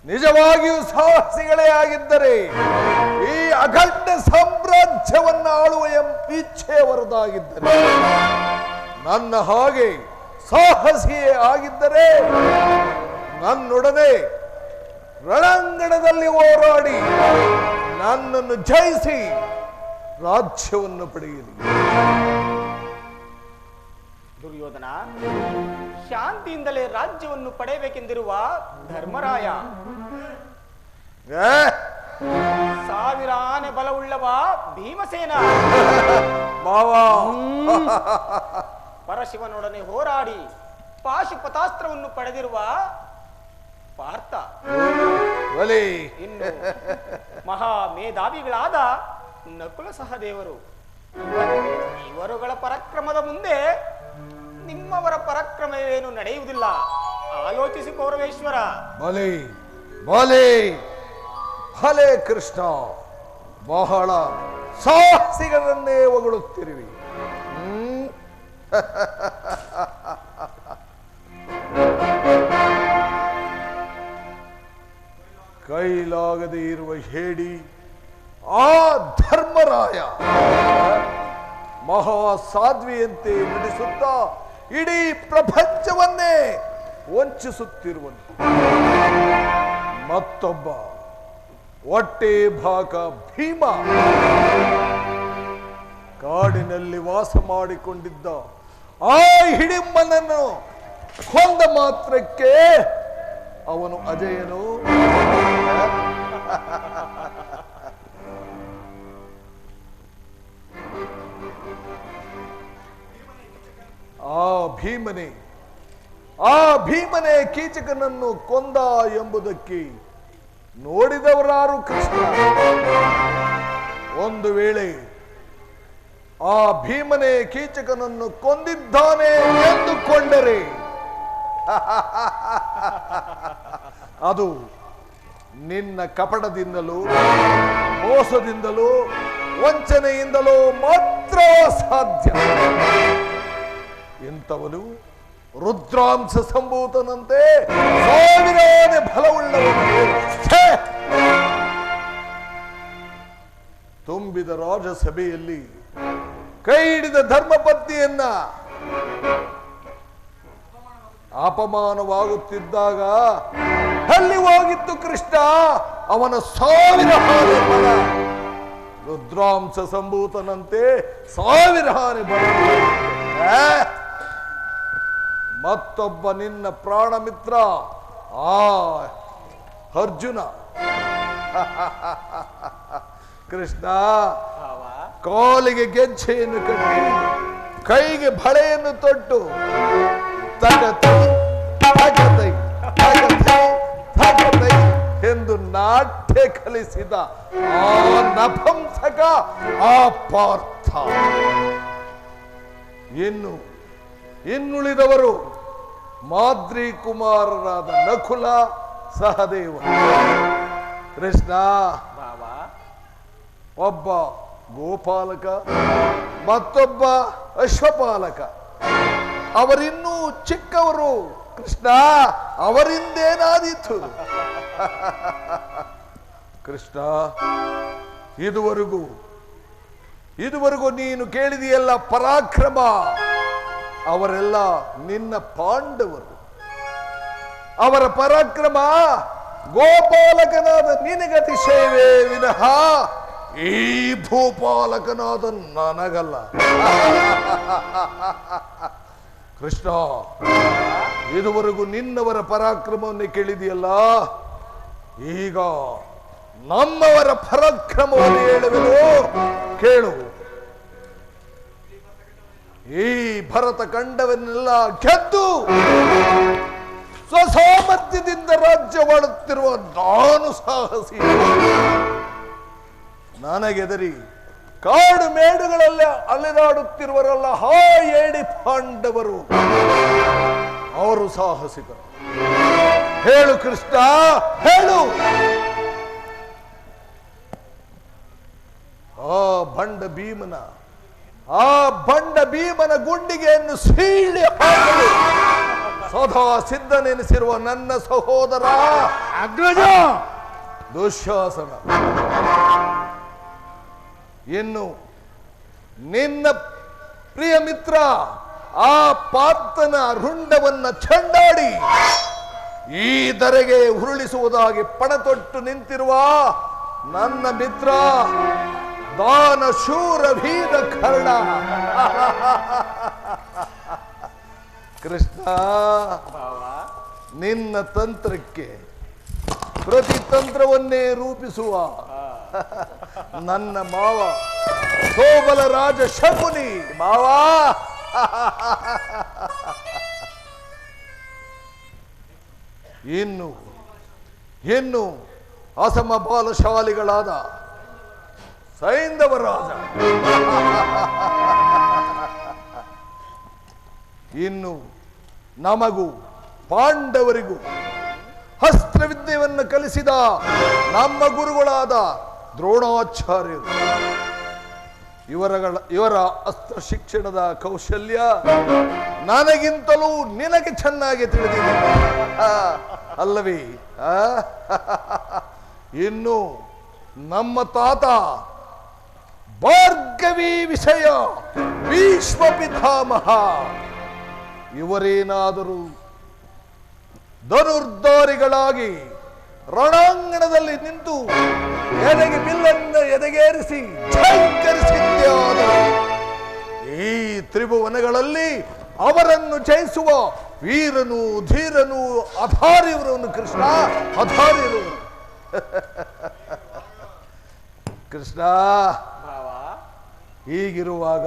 ನಿಜವಾಗಿಯೂ ಸಾಹಸಿಗಳೇ ಆಗಿದ್ದರೆ ಈ ಅಖಂಡ ಸಾಮ್ರಾಜ್ಯವನ್ನು ಆಳುವ ಇಚ್ಛೆಯವರದಾಗಿದ್ದರೆ, ನನ್ನ ಹಾಗೆ ಸಾಹಸಿಯೇ ಆಗಿದ್ದರೆ ನನ್ನೊಡನೆ ರಣಾಂಗಣದಲ್ಲಿ ಹೋರಾಡಿ ನನ್ನನ್ನು ಜಯಿಸಿ ರಾಜ್ಯವನ್ನು ಪಡೆಯಲಿ. ದುರ್ಯೋಧನ, ಶಾಂತಿಯಿಂದಲೇ ರಾಜ್ಯವನ್ನು ಪಡೆಯಬೇಕೆಂದಿರುವ ಧರ್ಮರಾಯ ಸಾವಿರ ಆನೆ ಬಲವುಳ್ಳವ ಭೀಮಸೇನ ಪರಶಿವನೊಡನೆ ಹೋರಾಡಿ ಪಾಶುಪತಾಸ್ತ್ರವನ್ನು ಪಡೆದಿರುವ ಪಾರ್ಥ, ಇನ್ನು ಮಹಾ ಮೇಧಾವಿಗಳಾದ ನಕುಲ ಸಹದೇವರು, ಇವರುಗಳ ಪರಾಕ್ರಮದ ಮುಂದೆ ನಿಮ್ಮವರ ಪರಾಕ್ರಮವೇನು ನಡೆಯುವುದಿಲ್ಲ. ಆಲೋಚಿಸಿ ಕೌರವೇಶ್ವರ. ಭಲೆ ಕೃಷ್ಣ, ಬಹಳ ಸಾಹಸಿಗಳನ್ನೇ ಹೊಗಳುತ್ತಿರುವಿ. ಕೈಲಾಗದೆ ಇರುವ ಹೇಡಿ ಆ ಧರ್ಮರಾಯ ಮಹಾಸಾಧ್ವಿಯಂತೆ ನುಡಿಸುತ್ತಾ ಇಡೀ ಪ್ರಪಂಚವನ್ನೇ ವಂಚಿಸುತ್ತಿರುವನು. ಮತ್ತೊಬ್ಬ ಹೊಟ್ಟೆ ಭಾಗ ಭೀಮ ಕಾಡಿನಲ್ಲಿ ವಾಸ ಮಾಡಿಕೊಂಡಿದ್ದ ಆ ಹಿಡಿಂಬನನ್ನು ಕೊಂದ ಮಾತ್ರಕ್ಕೆ ಅವನು ಅಜಯನು. ಆ ಭೀಮನೆ ಕೀಚಕನನ್ನು ಕೊಂದ ಎಂಬುದಕ್ಕೆ ನೋಡಿದವರಾರು ಕೃಷ್ಣ? ಒಂದು ವೇಳೆ ಆ ಭೀಮನೆ ಕೀಚಕನನ್ನು ಕೊಂದಿದ್ದಾನೆ ಎಂದುಕೊಂಡರೆ ಅದು ನಿನ್ನ ಕಪಟದಿಂದಲೂ ಮೋಸದಿಂದಲೂ ವಂಚನೆಯಿಂದಲೂ ಮಾತ್ರ ಸಾಧ್ಯ. ಇಂಥವನು ರುದ್ರಾಂಶ ಸಂಭೂತನಂತೆ ಸಾವಿರಾನೆ ಬಲವುಳ್ಳವನು. ತುಂಬಿದ ರಾಜಸಭೆಯಲ್ಲಿ ಕೈ ಹಿಡಿದ ಧರ್ಮಪತ್ನಿಯನ್ನ ಅಪಮಾನವಾಗುತ್ತಿದ್ದಾಗ ಅಲ್ಲಿ ಹೋಗಿತ್ತು ಕೃಷ್ಣ ಅವನ ಸಾವಿರ ಹಾನಿ ಬಲ. ರುದ್ರಾಂಶ ಸಂಭೂತನಂತೆ ಸಾವಿರ ಹಾನಿ ಬಲ. ಮತ್ತೊಬ್ಬ ನಿನ್ನ ಪ್ರಾಣ ಮಿತ್ರ ಆ ಅರ್ಜುನ. ಕೃಷ್ಣ ಕಾಲಿಗೆ ಗೆಜ್ಜೆಯನ್ನು ಕಟ್ಟಿ ಕೈಗೆ ಬಳೆಯನ್ನು ತೊಟ್ಟು ತಗತೈ ತಗತೈ ತಗತೈ ತಗತೈ ಎಂದು ನಾಟ್ಯ ಕಲಿಸಿದ ಆ ನಪುಂಸಕ ಆ ಪಾರ್ಥ. ಇನ್ನುಳಿದವರು ಮಾದ್ರಿ ಕುಮಾರರಾದ ನಕುಲ ಸಹದೇವ. ಕೃಷ್ಣ ಒಬ್ಬ ಗೋಪಾಲಕ, ಮತ್ತೊಬ್ಬ ಅಶ್ವಪಾಲಕ. ಅವರಿನ್ನೂ ಚಿಕ್ಕವರು ಕೃಷ್ಣ, ಅವರಿಂದೇನಾದೀತು? ಕೃಷ್ಣ, ಇದುವರೆಗೂ ನೀನು ಕೇಳಿದೆಯಲ್ಲ ಪರಾಕ್ರಮ, ಅವರೆಲ್ಲ ನಿನ್ನ ಪಾಂಡವರು. ಅವರ ಪರಾಕ್ರಮ ಗೋಪಾಲಕನಾದ ನಿನಗತಿಶಯವೇ ವಿನಃ ಈ ಭೂಪಾಲಕನಾದ ನನಗಲ್ಲ. ಕೃಷ್ಣ, ಇದುವರೆಗೂ ನಿನ್ನವರ ಪರಾಕ್ರಮವನ್ನು ಕೇಳಿದೆಯಲ್ಲ, ಈಗ ನಮ್ಮವರ ಪರಾಕ್ರಮವನ್ನು ಹೇಳುವೆನು, ಕೇಳು. ಈ ಭರತ ಖಂಡವನ್ನೆಲ್ಲ ಗೆದ್ದು ಸ್ವಸಾಮರ್ಥ್ಯದಿಂದ ರಾಜ್ಯವಾಡುತ್ತಿರುವ ನಾನು ಸಾಹಸಿ. ನನಗೆದರಿ ಕಾಡು ಮೇಡುಗಳೆಲ್ಲ ಅಲೆದಾಡುತ್ತಿರುವರಲ್ಲ ಹಾ ಏಡಿ ಪಾಂಡವರು, ಅವರು ಸಾಹಸಿಕರು. ಹೇಳು ಕೃಷ್ಣ, ಹೇಳು. ಆ ಬಂಡ ಭೀಮನ ಗುಂಡಿಗೆಯನ್ನು ಸೀಳಿ ಹಾಕಲು ಸದಾ ಸಿದ್ಧನೆನಿಸಿರುವ ನನ್ನ ಸಹೋದರ ಅಗ್ರಜ ದುಶ್ಯಾಸನ, ಇನ್ನು ನಿನ್ನ ಪ್ರಿಯ ಮಿತ್ರ ಆ ಪಾರ್ಥನ ರುಂಡವನ್ನ ಚಂಡಾಡಿ ಈ ಧರೆಗೆ ಉರುಳಿಸುವುದಾಗಿ ಪಣತೊಟ್ಟು ನಿಂತಿರುವ ನನ್ನ ಮಿತ್ರ ದಾನ ಶೂರ ಭೀದ ಕರ್ಣ. ಕೃಷ್ಣ, ನಿನ್ನ ತಂತ್ರಕ್ಕೆ ಪ್ರತಿ ತಂತ್ರವನ್ನೇ ರೂಪಿಸುವ ನನ್ನ ಮಾವ ಸೋಬಲ ರಾಜ ಶಕುನಿ ಮಾವ. ಇನ್ನು ಅಸಮಬಾಲಶಾಲಿಗಳಾದ ಸೈಂಧವ ರಾಜ, ಇನ್ನು ನಮಗೂ ಪಾಂಡವರಿಗೂ ಅಸ್ತ್ರವಿದ್ಯೆಯನ್ನು ಕಲಿಸಿದ ನಮ್ಮ ಗುರುಗಳಾದ ದ್ರೋಣಾಚಾರ್ಯರು, ಇವರ ಅಸ್ತ್ರ ಶಿಕ್ಷಣದ ಕೌಶಲ್ಯ ನನಗಿಂತಲೂ ನಿನಗೆ ಚೆನ್ನಾಗಿ ತಿಳಿದಿದೆ ಅಲ್ಲವೇ? ಇನ್ನು ನಮ್ಮ ತಾತ ಭಾರ್ಗವಿ ವಿಷಯ ಭೀಷ್ಮ ಪಿತಾಮಹ ಇವರೇನಾದರೂ ಧನುರ್ಧಾರಿಗಳಾಗಿ ರಣಾಂಗಣದಲ್ಲಿ ನಿಂತು ಎದೆಗೆ ಬಿಲ್ಲನ್ನು ಎದೆಗೇರಿಸಿ ಝಂಕರಿಸಿದ್ಯಾದರೂ ಈ ತ್ರಿಭುವನಗಳಲ್ಲಿ ಅವರನ್ನು ಜಯಿಸುವ ವೀರನು ಧೀರನು ಅಧಾರ್ಯವರು ಕೃಷ್ಣ, ಅಧಾರ್ಯರು. ಕೃಷ್ಣ, ಹೀಗಿರುವಾಗ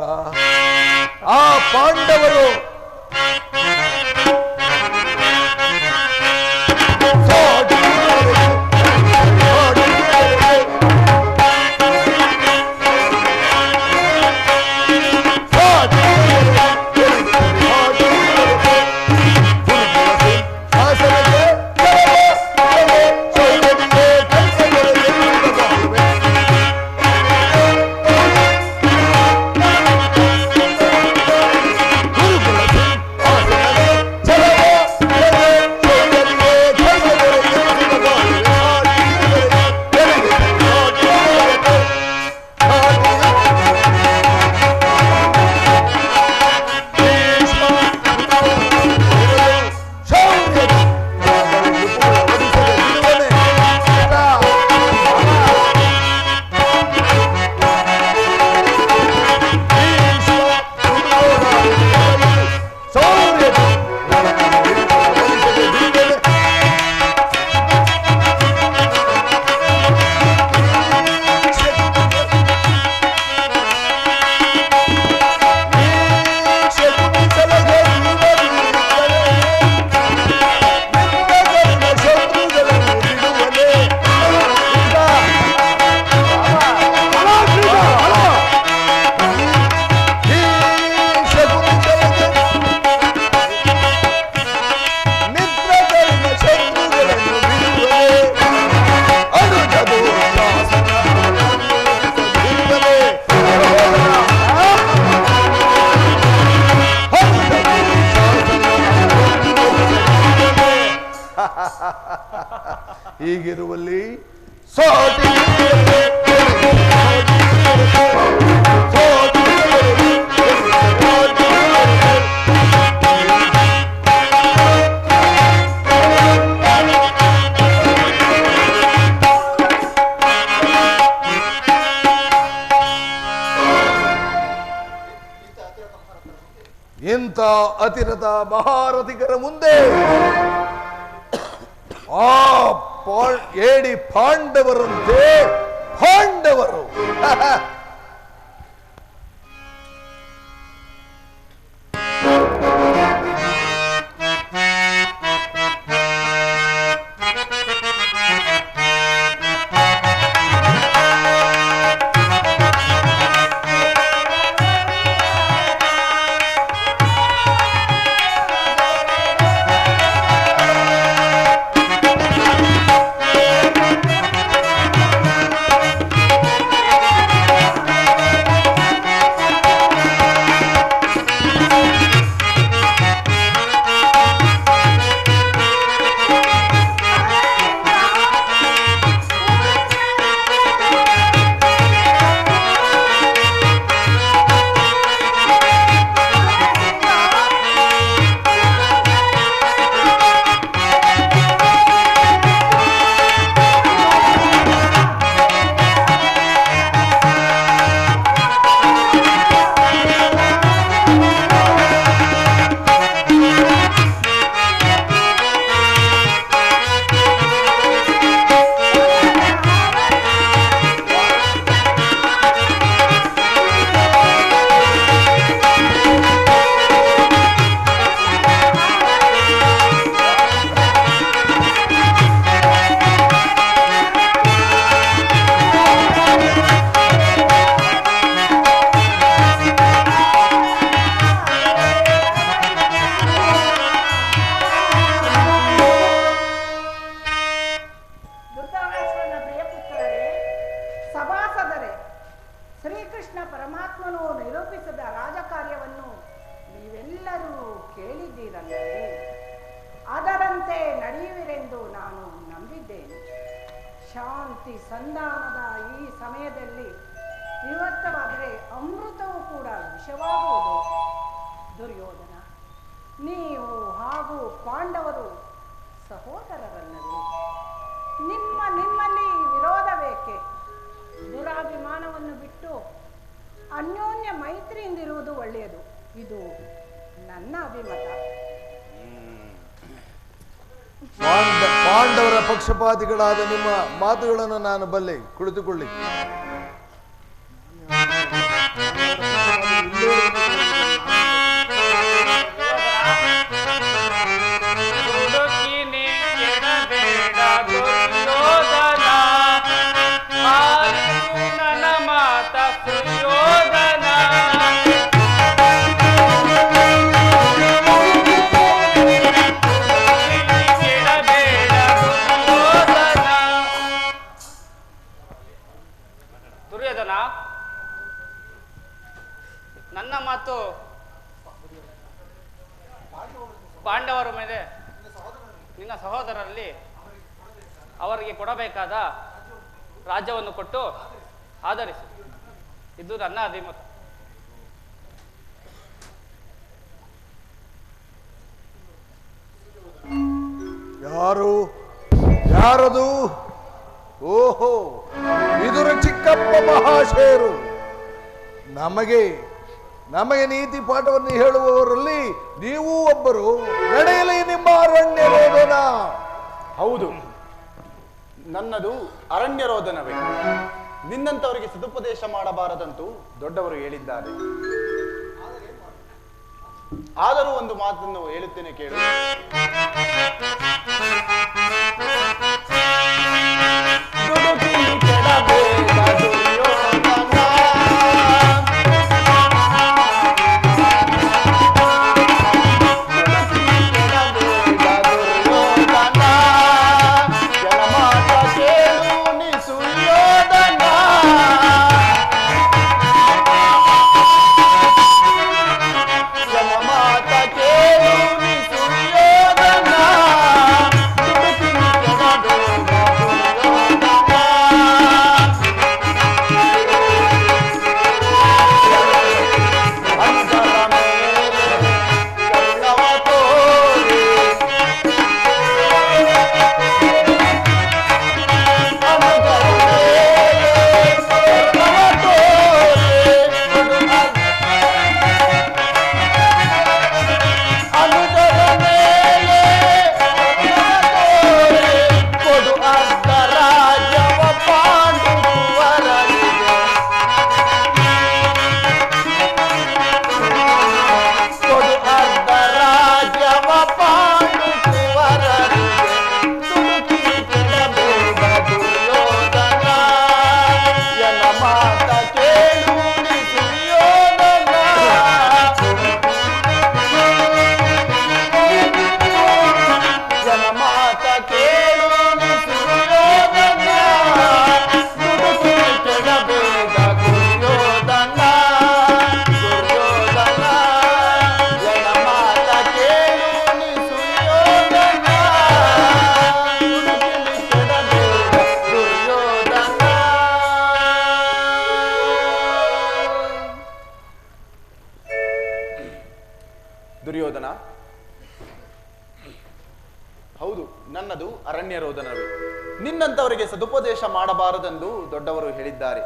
ಆ ಪಾಂಡವರು ಹೀಗಿರುವಲ್ಲಿ ಇಂಥ ಅತಿರಥ ಮಹಾರಥಿಕರ ಮುಂದೆ ಆ ಏಡಿ ಪಾಂಡವರಂತೆ ಪಾಂಡವರು ಶಾಂತಿ ಸಂಧಾನದ ಈ ಸಮಯದಲ್ಲಿ ಇವತ್ತವಾದರೆ ಅಮೃತವೂ ಕೂಡ ವಿಷವಾಗುವುದು. ದುರ್ಯೋಧನ, ನೀವು ಹಾಗೂ ಪಾಂಡವರು ಸಹೋದರರಲ್ಲವೇ? ನಿಮ್ಮಲ್ಲಿ ವಿರೋಧ ಬೇಕೆ? ದುರಾಭಿಮಾನವನ್ನು ಬಿಟ್ಟು ಅನ್ಯೋನ್ಯ ಮೈತ್ರಿಯಿಂದಿರುವುದು ಒಳ್ಳೆಯದು. ಇದು ನನ್ನ ಅಭಿಮತ. ಪಾಂಡವರ ಪಕ್ಷಪಾತಿಗಳಾದ ನಿಮ್ಮ ಮಾತುಗಳನ್ನು ನಾನು ಬಲ್ಲೆ. ಕುಳಿತುಕೊಳ್ಳಿ. ನನ್ನ ಮಾತು ಪಾಂಡವರ ಮೇಲೆ, ನಿನ್ನ ಸಹೋದರರಲ್ಲಿ ಅವರಿಗೆ ಕೊಡಬೇಕಾದ ರಾಜ್ಯವನ್ನು ಕೊಟ್ಟು ಆಧರಿಸು. ಇದು ನನ್ನ ಅಭಿಮತ. ಯಾರದು? ಓಹೋ, ವಿದುರ ಚಿಕ್ಕಪ್ಪ ಮಹಾಶಯರು. ನಮಗೆ ನೀತಿ ಪಾಠವನ್ನು ಹೇಳುವವರಲ್ಲಿ ನೀವು ಒಬ್ಬರು. ನಡೆಯಲಿ ನಿಮ್ಮ ಅರಣ್ಯ ರೋದನ. ಹೌದು, ನನ್ನದು ಅರಣ್ಯ ರೋದನವೇ. ನಿನ್ನಂತವರಿಗೆ ಸದುಪದೇಶ ಮಾಡಬಾರದಂತೂ ದೊಡ್ಡವರು ಹೇಳಿದ್ದಾರೆ. ಆದರೂ ಒಂದು ಮಾತನ್ನು ಹೇಳುತ್ತೇನೆ ಕೇಳು. ದುರ್ಯೋಧನ, ಹೌದು, ನನ್ನದು ಅರಣ್ಯ ರೋದನವೇ. ನಿನ್ನಂತವರಿಗೆ ಸದುಪದೇಶ ಮಾಡಬಾರದೆಂದು ದೊಡ್ಡವರು ಹೇಳಿದ್ದಾರೆ.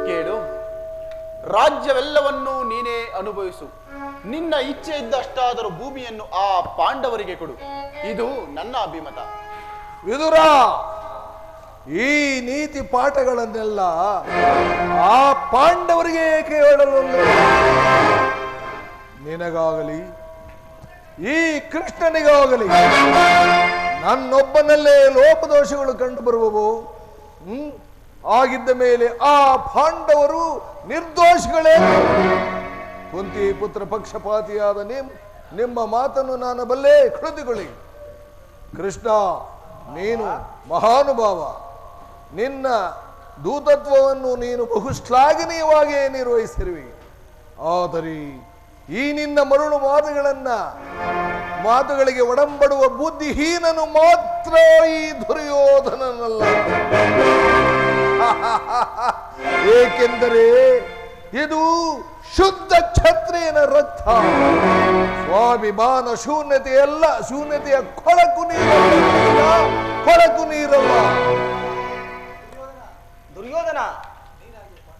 ಕೇಳು, ರಾಜ್ಯವೆಲ್ಲವನ್ನೂ ನೀನೇ ಅನುಭವಿಸು. ನಿನ್ನ ಇಚ್ಛೆ ಇದ್ದಷ್ಟಾದರೂ ಭೂಮಿಯನ್ನು ಆ ಪಾಂಡವರಿಗೆ ಕೊಡು. ಇದು ನನ್ನ ಅಭಿಮತ. ವಿದುರ, ಈ ನೀತಿ ಪಾಠಗಳನ್ನೆಲ್ಲ ಆ ಪಾಂಡವರಿಗೆ ಏಕೆ ಹೇಳಲು? ನಿನಗಾಗಲಿ ಈ ಕೃಷ್ಣನಿಗಾಗಲಿ ನನ್ನೊಬ್ಬನಲ್ಲೇ ಲೋಪದೋಷಗಳು ಕಂಡು ಬರುವವು. ಆಗಿದ್ದ ಮೇಲೆ ಆ ಪಾಂಡವರು ನಿರ್ದೋಷಗಳೇ. ಕುಂತಿ ಪುತ್ರ ಪಕ್ಷಪಾತಿಯಾದ ನಿಮ್ಮ ಮಾತನ್ನು ನಾನು ಬಲ್ಲೆ. ಕುಳಿತುಕೊಳ್ಳಿ. ಕೃಷ್ಣ, ನೀನು ಮಹಾನುಭಾವ. ನಿನ್ನ ದೂತತ್ವವನ್ನು ನೀನು ಬಹು ಶ್ಲಾಘನೀಯವಾಗಿ ನಿರ್ವಹಿಸಿರುವಿ. ಆದರೆ ಈ ನಿನ್ನ ಮರುಳು ಮಾತುಗಳಿಗೆ ಒಡಂಬಡುವ ಬುದ್ಧಿಹೀನನು ಮಾತ್ರ ಮಾತ್ರ ಈ ದುರ್ಯೋಧನನಲ್ಲ. ಏಕೆಂದರೆ ಇದು ಶುದ್ಧ ಕ್ಷತ್ರಿಯನ ರಕ್ತ. ಸ್ವಾಭಿಮಾನ ಶೂನ್ಯತೆಯಲ್ಲ, ಶೂನ್ಯತೆಯ ಕೊಳಕು ನೀರಲ್ಲ, ಕೊಳಕು ನೀರಲ್ಲ. ದುರ್ಯೋಧನ,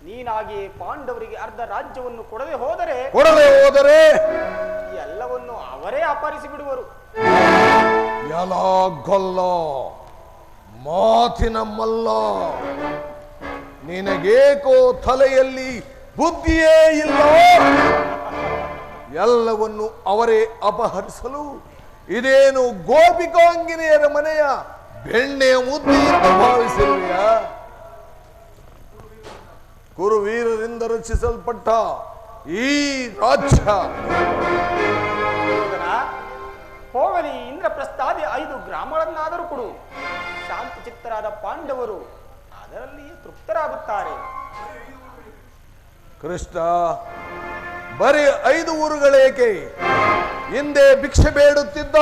ನೀನಾಗಿ ಪಾಂಡವರಿಗೆ ಅರ್ಧ ರಾಜ್ಯವನ್ನು ಕೊಡದೆ ಹೋದರೆ ಎಲ್ಲವನ್ನು ಅವರೇ ಅಪಹರಿಸಿ ಬಿಡುವರು. ಎಲ್ಲ ಗೊಲ್ಲ, ಮಾತಿನ ಮಲ್ಲ. ನಿನಗೇಕೋ ತಲೆಯಲ್ಲಿ ಬುದ್ಧಿಯೇ ಇಲ್ಲ. ಎಲ್ಲವನ್ನು ಅವರೇ ಅಪಹರಿಸಲು ಇದೇನು ಗೋಪಿಕಾಂಗಿನಿಯರ ಮನೆಯ ಬೆಣ್ಣೆಯ ಮುದ್ದೆ ಎಂದು ಭಾವಿಸಿರುವೆಯಾ? ಕುರುವೀರರಿಂದ ರಚಿಸಲ್ಪಟ್ಟ ಈ ರಾಜ್ಯ ಹೋಗಲಿ, ಇಂದ್ರಪ್ರಸ್ಥಾದಿ 5 ಗ್ರಾಮಗಳನ್ನಾದರೂ ಕೊಡು. ಶಾಂತಿ ಚಿತ್ತರಾದ ಪಾಂಡವರು ಅದರಲ್ಲಿ ತೃಪ್ತರಾಗುತ್ತಾರೆ. ಕೃಷ್ಣ, ಬರೀ 5 ಊರುಗಳೇಕೆ? ಹಿಂದೆ ಭಿಕ್ಷೆ ಬೇಡುತ್ತಿದ್ದ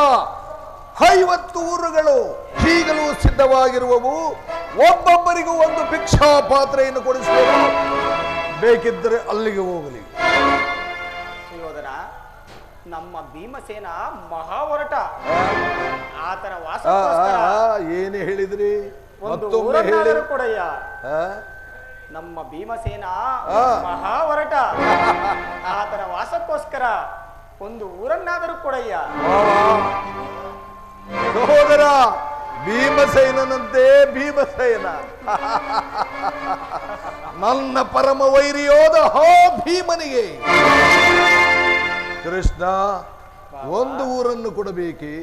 50 ಊರುಗಳು ಈಗಲೂ ಸಿದ್ಧವಾಗಿರುವವು. ಒಬ್ಬೊಬ್ಬರಿಗೂ ಒಂದು ಭಿಕ್ಷಾ ಪಾತ್ರೆಯನ್ನು ಕೊಡಿಸುವರು. ಬೇಕಿದ್ದರೆ ಅಲ್ಲಿಗೆ ಹೋಗಲಿ. ಸುಯೋಧನ, ನಮ್ಮ ಭೀಮಸೇನ ಮಹಾ ಹೊರಟ. ಆತನ ವಾಸ ಏನು ಹೇಳಿದ್ರಿ? ಒಂದು ಊರನ್ನಾದರೂ ಕೊಡಯ್ಯ. ನಮ್ಮ ಭೀಮಸೇನ ಮಹಾ ಹೊರಟ. ಆತನ ವಾಸಕ್ಕೋಸ್ಕರ ಒಂದು ಊರನ್ನಾದರೂ ಕೊಡಯ್ಯ. ಸಹೋದರ, ಭೀಮಸೇನಂತೆ ಭೀಮಸೇನ ನನ್ನ ಪರಮ ವೈರಿಯೋದ ಹೋ ಭೀಮನಿಗೆ ಕೃಷ್ಣ ಒಂದು ಊರನ್ನು ಕೊಡಬೇಕೆ?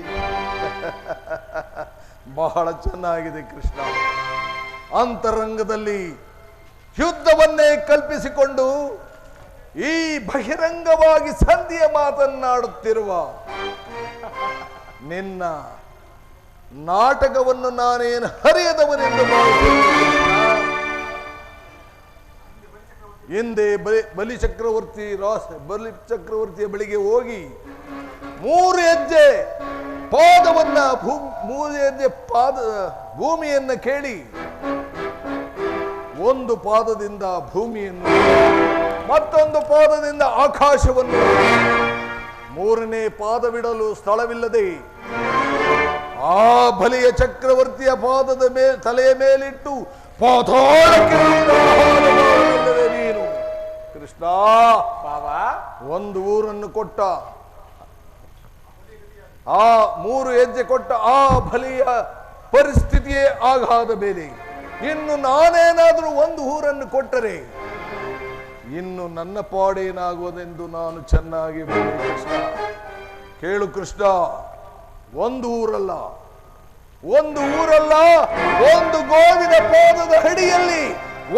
ಬಹಳ ಚೆನ್ನಾಗಿದೆ ಕೃಷ್ಣ. ಅಂತರಂಗದಲ್ಲಿ ಯುದ್ಧವನ್ನೇ ಕಲ್ಪಿಸಿಕೊಂಡು ಈ ಬಹಿರಂಗವಾಗಿ ಸಂಧಿಯ ಮಾತನ್ನಾಡುತ್ತಿರುವ ನಿನ್ನ ನಾಟಕವನ್ನು ನಾನೇನು ಹರಿಯದವನೆಂದು ಭಾವಿಸುತ್ತೇನೆ. ಹಿಂದೆ ಬಲಿಚಕ್ರವರ್ತಿಯ ಬಳಿಗೆ ಹೋಗಿ 3 ಹೆಜ್ಜೆ ಪಾದವನ್ನ 3 ಹೆಜ್ಜೆ ಭೂಮಿಯನ್ನ ಕೇಳಿ, ಒಂದು ಪಾದದಿಂದ ಭೂಮಿಯನ್ನು, ಮತ್ತೊಂದು ಪಾದದಿಂದ ಆಕಾಶವನ್ನು, 3ನೇ ಪಾದವಿಡಲು ಸ್ಥಳವಿಲ್ಲದೆ ಆ ಬಲಿಯ ಚಕ್ರವರ್ತಿಯ ಪಾದದ ತಲೆಯ ಮೇಲಿಟ್ಟು ಪಾತಾಳಕ್ಕೆ ನೀನು ಕೃಷ್ಣ. ಬಾಬಾ, ಒಂದು ಊರನ್ನು ಕೊಟ್ಟ, ಆ 3 ಹೆಜ್ಜೆ ಕೊಟ್ಟ ಆ ಬಲಿಯ ಪರಿಸ್ಥಿತಿಯೇ ಆಗಾದ ಮೇಲೆ ಇನ್ನು ನಾನೇನಾದರೂ ಒಂದು ಊರನ್ನು ಕೊಟ್ಟರೆ ಇನ್ನು ನನ್ನ ಪಾಡೇನಾಗುವುದೆಂದು ನಾನು ಚೆನ್ನಾಗಿ ಕೃಷ್ಣ. ಕೇಳು ಕೃಷ್ಣ, ಒಂದು ಊರಲ್ಲ, ಒಂದು ಗೋವಿನ ಪಾದದ ಅಡಿಯಲ್ಲಿ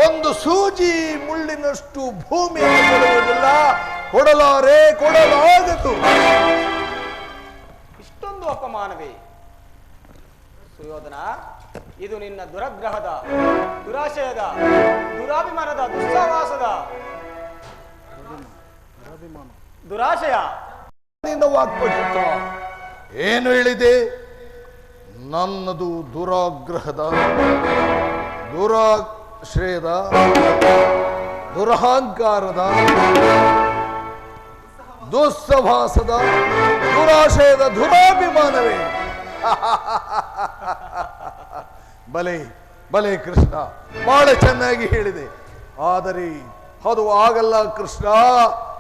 ಒಂದು ಸೂಜಿ ಮುಳ್ಳಿನಷ್ಟು ಭೂಮಿಯನ್ನು ಕೊಡುವುದಿಲ್ಲ. ಕೊಡಲಾಗದು. ಇಷ್ಟೊಂದು ಅಪಮಾನವೇ? ಸುಯೋಧನ, ಇದು ನಿನ್ನ ದುರಗ್ರಹದ, ದುರಾಶಯದ, ದುರಾಭಿಮಾನದ, ದುಸ್ಸಾವಾಸದ ದುರಾಶಯ. ನಿನ್ನ ವಾಕ್ಪಟುತ್ವ ಏನು ಹೇಳಿದೆ? ನನ್ನದು ದುರಾಗ್ರಹದ, ದುರಾಶ್ರಯದ, ದುರಹಂಕಾರದ, ದುಸ್ಸವಾಸದ, ದುರಾಶಯದ, ದುರಾಭಿಮಾನವೇ. ಬಲೆ ಕೃಷ್ಣ, ಬಹಳ ಚೆನ್ನಾಗಿ ಹೇಳಿದೆ. ಆದರೆ ಅದು ಆಗಲ್ಲ ಕೃಷ್ಣ,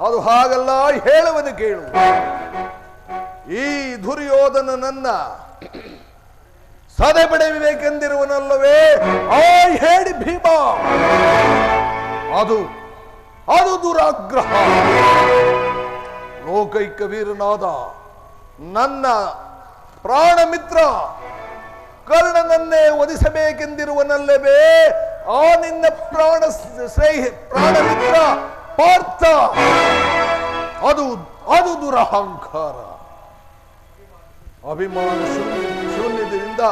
ಅದು ಹಾಗಲ್ಲ. ಹೇಳುವುದು ಕೇಳು. ಈ ದುರ್ಯೋಧನನನ್ನ ಸದೆ ಬಿಡಬೇಕೆಂದಿರುವನಲ್ಲವೇ ಆ ಹೇಳಿ ಭೀಮ, ಅದು ದುರಾಗ್ರಹ. ಲೋಕೈಕ ವೀರನಾದ ನನ್ನ ಪ್ರಾಣ ಮಿತ್ರ ಕರ್ಣನನ್ನೇ ವಧಿಸಬೇಕೆಂದಿರುವನಲ್ಲವೇ ಆ ನಿನ್ನ ಪ್ರಾಣ ಮಿತ್ರ ಪಾರ್ಥ. ಅದು ದುರಹಂಕಾರ. ಅಭಿಮಾನ ಶೂನ್ಯದಿಂದ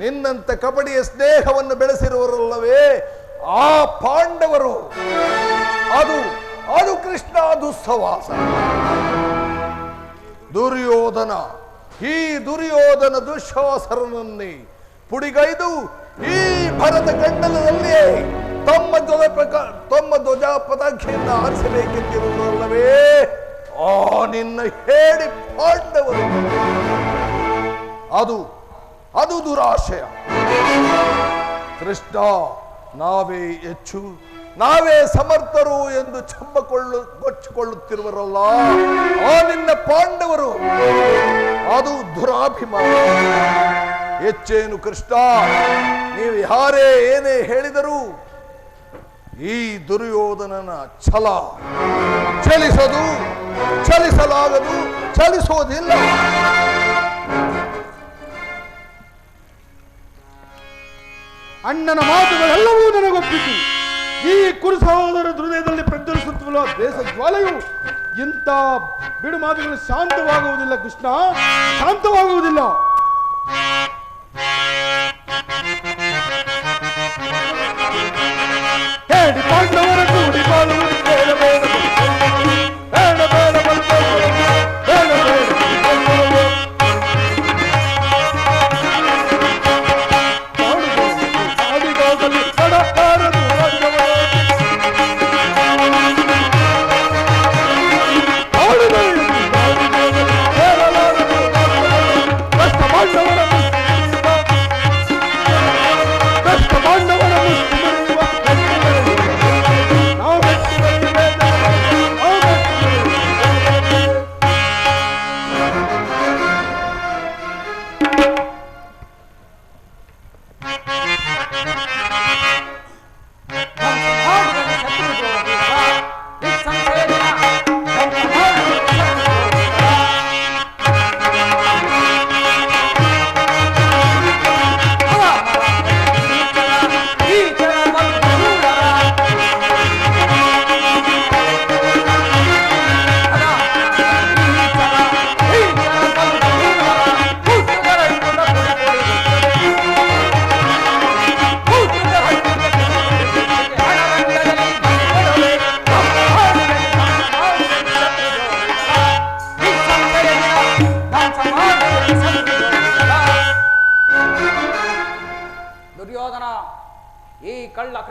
ನಿನ್ನಂತ ಕಪಟಿಯ ಸ್ನೇಹವನ್ನು ಬೆಳೆಸಿರುವರಲ್ಲವೇ ಆ ಪಾಂಡವರು. ಅದು ಕೃಷ್ಣ ದುಸ್ಸವಾಸ. ದುರ್ಯೋಧನ ಈ ದುರ್ಯೋಧನ ದುಶ್ಯಾಸನನ್ನೇ ಪುಡಿಗೈದು ಈ ಭರತ ಕಂಡಲದಲ್ಲಿ ತಮ್ಮ ಧ್ವಜ ಪತಾಕೆಯನ್ನು ಆರಿಸಬೇಕೆಂದಿರುವುದಲ್ಲವೇ ಆ ನಿನ್ನ ಹೇಳಿ ಪಾಂಡವರು. ಅದು ದುರಾಶಯ. ಕೃಷ್ಣ, ನಾವೇ ಹೆಚ್ಚು, ನಾವೇ ಸಮರ್ಥರು ಎಂದು ಗೊಚ್ಚಿಕೊಳ್ಳುತ್ತಿರುವರಲ್ಲ ಆ ನಿನ್ನ ಪಾಂಡವರು. ಅದು ದುರಾಭಿಮಾನ. ಹೆಚ್ಚೇನು ಕೃಷ್ಣ, ನೀವು ಯಾರೇ ಏನೇ ಹೇಳಿದರೂ ಈ ದುರ್ಯೋಧನನ ಛಲ ಚಲಿಸದು, ಚಲಿಸಲಾಗದು, ಚಲಿಸೋದಿಲ್ಲ. ಅಣ್ಣನ ಮಾತುಗಳೆಲ್ಲವೂ ನನಗೊಪ್ಪಿತು. ಈ ಕುರು ಸಹೋದರ ಹೃದಯದಲ್ಲಿ ಪ್ರಜ್ವಲಿಸುತ್ತಿರುವ ದೇಶ ಜ್ವಾಲೆಯು ಇಂಥ ಬಿಡು ಮಾತುಗಳು ಶಾಂತವಾಗುವುದಿಲ್ಲ ಕೃಷ್ಣ, ಶಾಂತವಾಗುವುದಿಲ್ಲ. ಹೇಳಿ ಪಾಂಡವರ ಕೂಡಿ ಬಾಳುವುದು ಬೇಡ ಬೇಡ ಬೇಡ ಬೇಡ ಬೇಡ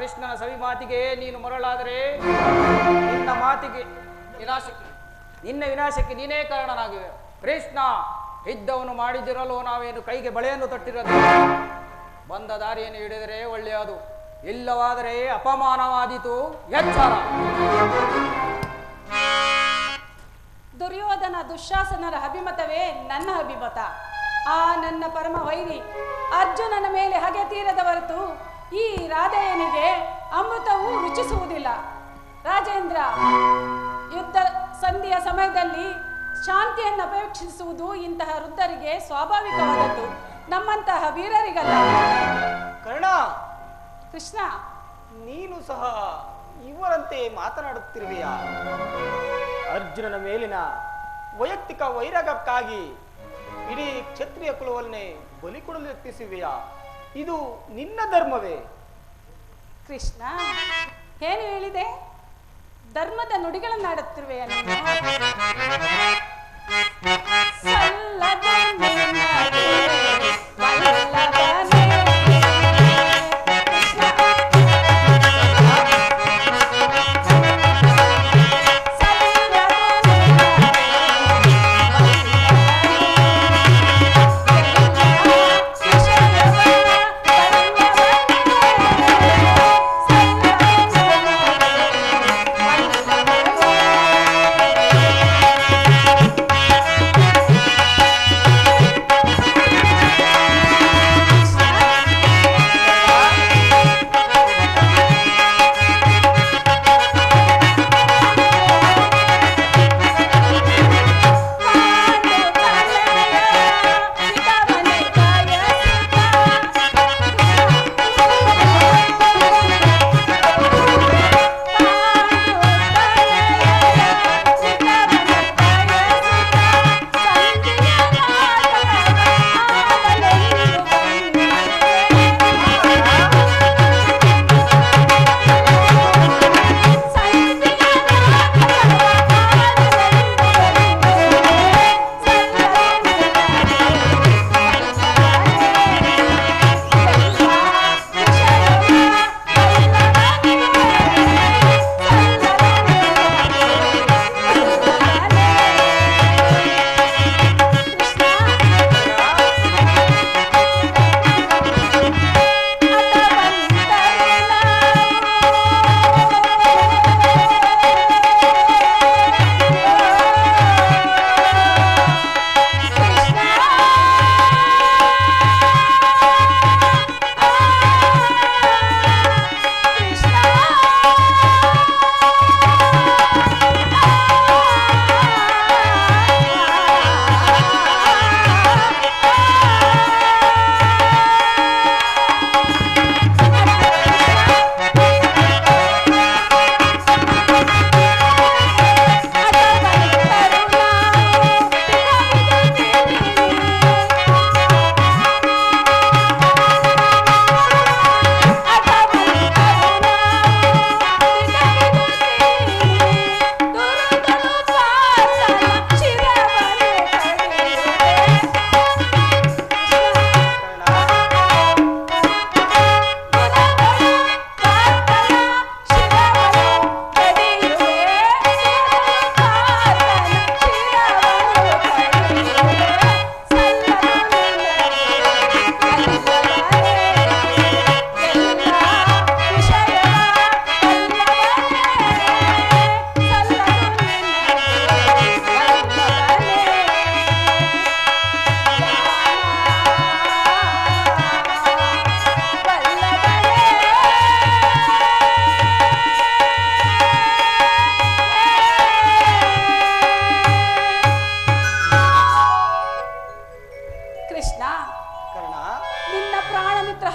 ಕೃಷ್ಣನ ಸವಿ ಮಾತಿಗೆ ನೀನು ಮರಳಾದರೆ ನಿನ್ನ ವಿನಾಶಕ್ಕೆ ನೀನೇ ಕಾರಣನಾಗಿವೆ. ಕೃಷ್ಣ, ಇದ್ದವನು ಮಾಡಿದಿರಲು ನಾವೇನು ಕೈಗೆ ಬಳೆಯನ್ನು ತೊಟ್ಟಿರದು. ಬಂದ ದಾರಿಯನ್ನು ಹಿಡಿದರೆ ಒಳ್ಳೆಯದು, ಇಲ್ಲವಾದರೆ ಅಪಮಾನವಾದೀತು, ಎಚ್ಚರ. ದುರ್ಯೋಧನ ದುಶ್ಯಾಸನರ ಅಭಿಮತವೇ ನನ್ನ ಅಭಿಮತ. ಆ ನನ್ನ ಪರಮ ವೈರಿ ಅರ್ಜುನನ ಮೇಲೆ ಹಗೆ ತೀರದ ಹೊರತು ಈ ರಾಧೆಯನಿಗೆ ಅಮೃತವು ರುಚಿಸುವುದಿಲ್ಲ. ರಾಜೇಂದ್ರ, ಯುದ್ಧ ಸಂಧಿಯ ಸಮಯದಲ್ಲಿ ಶಾಂತಿಯನ್ನು ಅಪೇಕ್ಷಿಸುವುದು ಇಂತಹ ವೃದ್ಧರಿಗೆ ಸ್ವಾಭಾವಿಕವಾದದ್ದು, ನಮ್ಮಂತಹ ವೀರರಿಗಲ್ಲ. ಕರ್ಣ, ಕೃಷ್ಣ, ನೀನು ಸಹ ಇವರಂತೆ ಮಾತನಾಡುತ್ತಿರುವೆಯಾ? ಅರ್ಜುನನ ಮೇಲಿನ ವೈಯಕ್ತಿಕ ವೈರಾಗಕ್ಕಾಗಿ ಇಡೀ ಕ್ಷತ್ರಿಯ ಕುಲವನ್ನೇ ಬಲಿ ಕೊಡಲು ಯತ್ನಿಸುವೆಯಾ? ಇದು ನಿನ್ನ ಧರ್ಮವೇ? ಕೃಷ್ಣ, ಏನು ಹೇಳಿದೆ? ಧರ್ಮದ ನುಡಿಗಳನ್ನಾಡುತ್ತಿರುವೆಯಾ ನೀನು?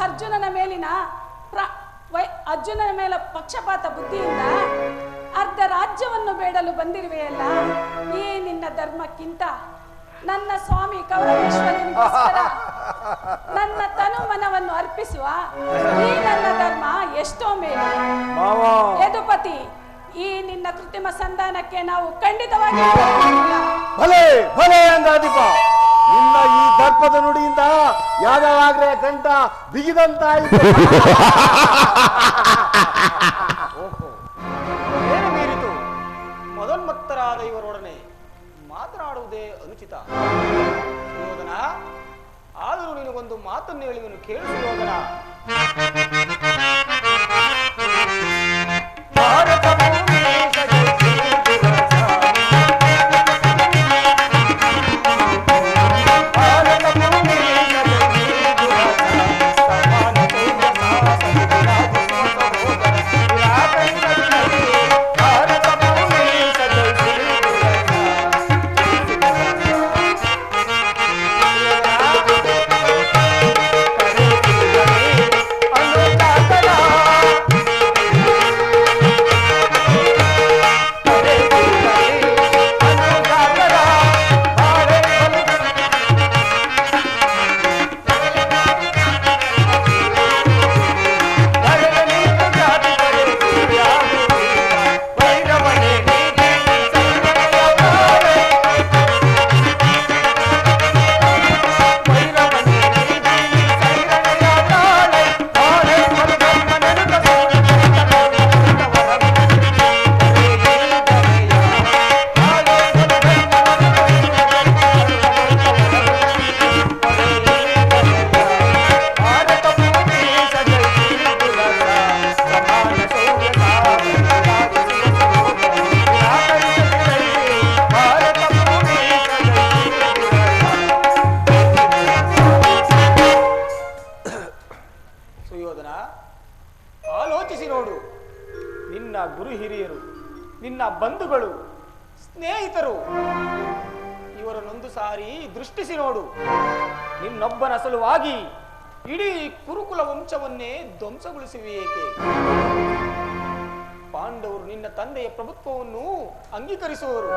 ಅರ್ಜುನನ ಮೇಲಿನ ಅರ್ಜುನನ ಮೇಲೆ ಪಕ್ಷಪಾತ ಬುದ್ಧಿಯಿಂದ ಅರ್ಧ ರಾಜ್ಯವನ್ನು ಬೇಡಲು ಬಂದಿರುವೆಯಲ್ಲ, ಈ ನಿನ್ನ ಧರ್ಮಕ್ಕಿಂತ ನನ್ನ ಸ್ವಾಮಿ ಕೌರವೇಶ್ವರನಿಗೋಸ್ಕರ ನನ್ನ ತನು ಮನವನ್ನು ಅರ್ಪಿಸುವ ಈ ನನ್ನ ಧರ್ಮ ಎಷ್ಟೋ ಮೇಲೆ. ಯದುಪತಿ, ಈ ನಿನ್ನ ಕೃತ್ರಿಮ ಸಂಧಾನಕ್ಕೆ ನಾವು ಖಂಡಿತವಾಗಿ ಭಲೆ ಭಲೆ ಅಂದಾದೀಪ. ನಿನ್ನ ಈ ದರ್ಪದ ನುಡಿಯಿಂದ ಯಾವಾಗ್ರೆ ಕಂಠ ಬಿಗಿದಂತಾಯಿತು. ಏನು ಮೀರಿತು? ಮದೋನ್ಮತ್ತರಾದ ಇವರೊಡನೆ ಮಾತನಾಡುವುದೇ ಅನುಚಿತ. ಸುಯೋಧನ, ಆದರೂ ನಿನಗೊಂದು ಮಾತನ್ನು ಹೇಳಿದನು, ಕೇಳು ಸುಯೋಧನ. ಆಲೋಚಿಸಿ ನೋಡು. ನಿನ್ನ ಗುರು ಹಿರಿಯರು, ನಿನ್ನ ಬಂಧುಗಳು, ಸ್ನೇಹಿತರು ಇವರನ್ನೊಂದು ಸಾರಿ ದೃಷ್ಟಿಸಿ ನೋಡು. ನಿನ್ನೊಬ್ಬನ ಸಲುವಾಗಿ ಇಡೀ ಕುರುಕುಲ ವಂಶವನ್ನೇ ಧ್ವಂಸಗೊಳಿಸುವೆ ಏಕೆ? ಪಾಂಡವರು ನಿನ್ನ ತಂದೆಯ ಪ್ರಭುತ್ವವನ್ನು ಅಂಗೀಕರಿಸುವವರು,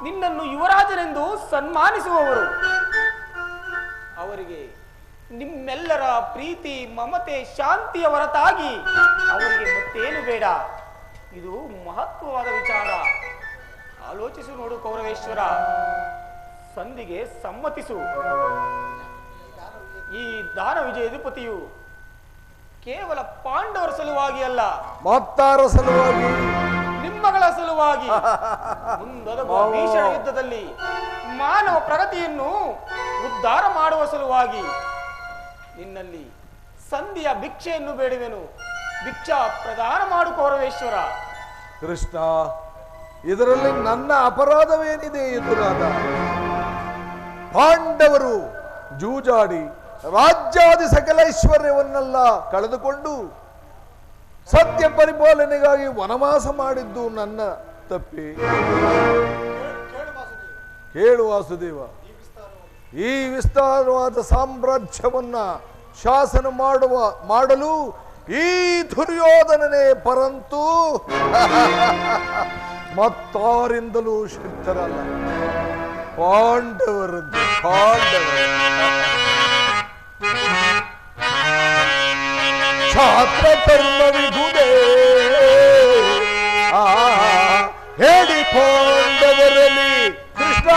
ನಿನ್ನನ್ನು ಯುವರಾಜನೆಂದು ಸನ್ಮಾನಿಸುವವರು. ಅವರಿಗೆ ನಿಮ್ಮೆಲ್ಲರ ಪ್ರೀತಿ, ಮಮತೆ, ಶಾಂತಿಯ ಹೊರತಾಗಿ ಅವರಿಗೆ ಮತ್ತೇನು ಬೇಡ. ಇದು ಮಹತ್ವವಾದ ವಿಚಾರ. ಆಲೋಚಿಸು ನೋಡು ಕೌರವೇಶ್ವರ, ಸಂಧಿಗೆ ಸಮ್ಮತಿಸು. ಈ ದಾನ ವಿಜಯಧಿಪತಿಯು ಕೇವಲ ಪಾಂಡವರ ಸಲುವಾಗಿ ಅಲ್ಲ, ಮತ್ತಾರ ಸಲುವಾಗಿ, ನಿಮ್ಮಗಳ ಸಲುವಾಗಿ ಮುಂದೊದಗುವ ಭೀಷಣ ಯುದ್ಧದಲ್ಲಿ ಮಾನವ ಪ್ರಗತಿಯನ್ನು ಉದ್ಧಾರ ಮಾಡುವ ಸಲುವಾಗಿ ನಿನ್ನಲ್ಲಿ ಸಂಧಿಯ ಭಿಕ್ಷೆಯನ್ನು ಬೇಡುವೆನು. ಭಿಕ್ಷಾ ಪ್ರದಾನ ಮಾಡು ಕೌರವೇಶ್ವರ. ಕೃಷ್ಣ, ಇದರಲ್ಲಿ ನನ್ನ ಅಪರಾಧವೇನಿದೆ ಎದುರಾದ? ಪಾಂಡವರು ಜೂಜಾಡಿ ರಾಜ್ಯಾದಿ ಸಕಲ ಐಶ್ವರ್ಯವನ್ನೆಲ್ಲ ಕಳೆದುಕೊಂಡು ಸತ್ಯ ಪರಿಪಾಲನೆಗಾಗಿ ವನವಾಸ ಮಾಡಿದ್ದು ನನ್ನ ತಪ್ಪಿ. ಕೇಳು ವಾಸುದೇವ, ಈ ವಿಸ್ತಾರವಾದ ಸಾಮ್ರಾಜ್ಯವನ್ನ ಶಾಸನ ಮಾಡಲು ಈ ದುರ್ಯೋಧನನೇ ಪರಂತು ಮತ್ತಾರಿಂದಲೂ ಶಕ್ತರಲ್ಲ. ಪಾಂಡವರದ್ದು ಛಾತ್ರ ಕರ್ಮ ವಿಭುದೇ ಹೇಳಿ ಪಾಂಡವರಲ್ಲಿ ಕೃಷ್ಣ.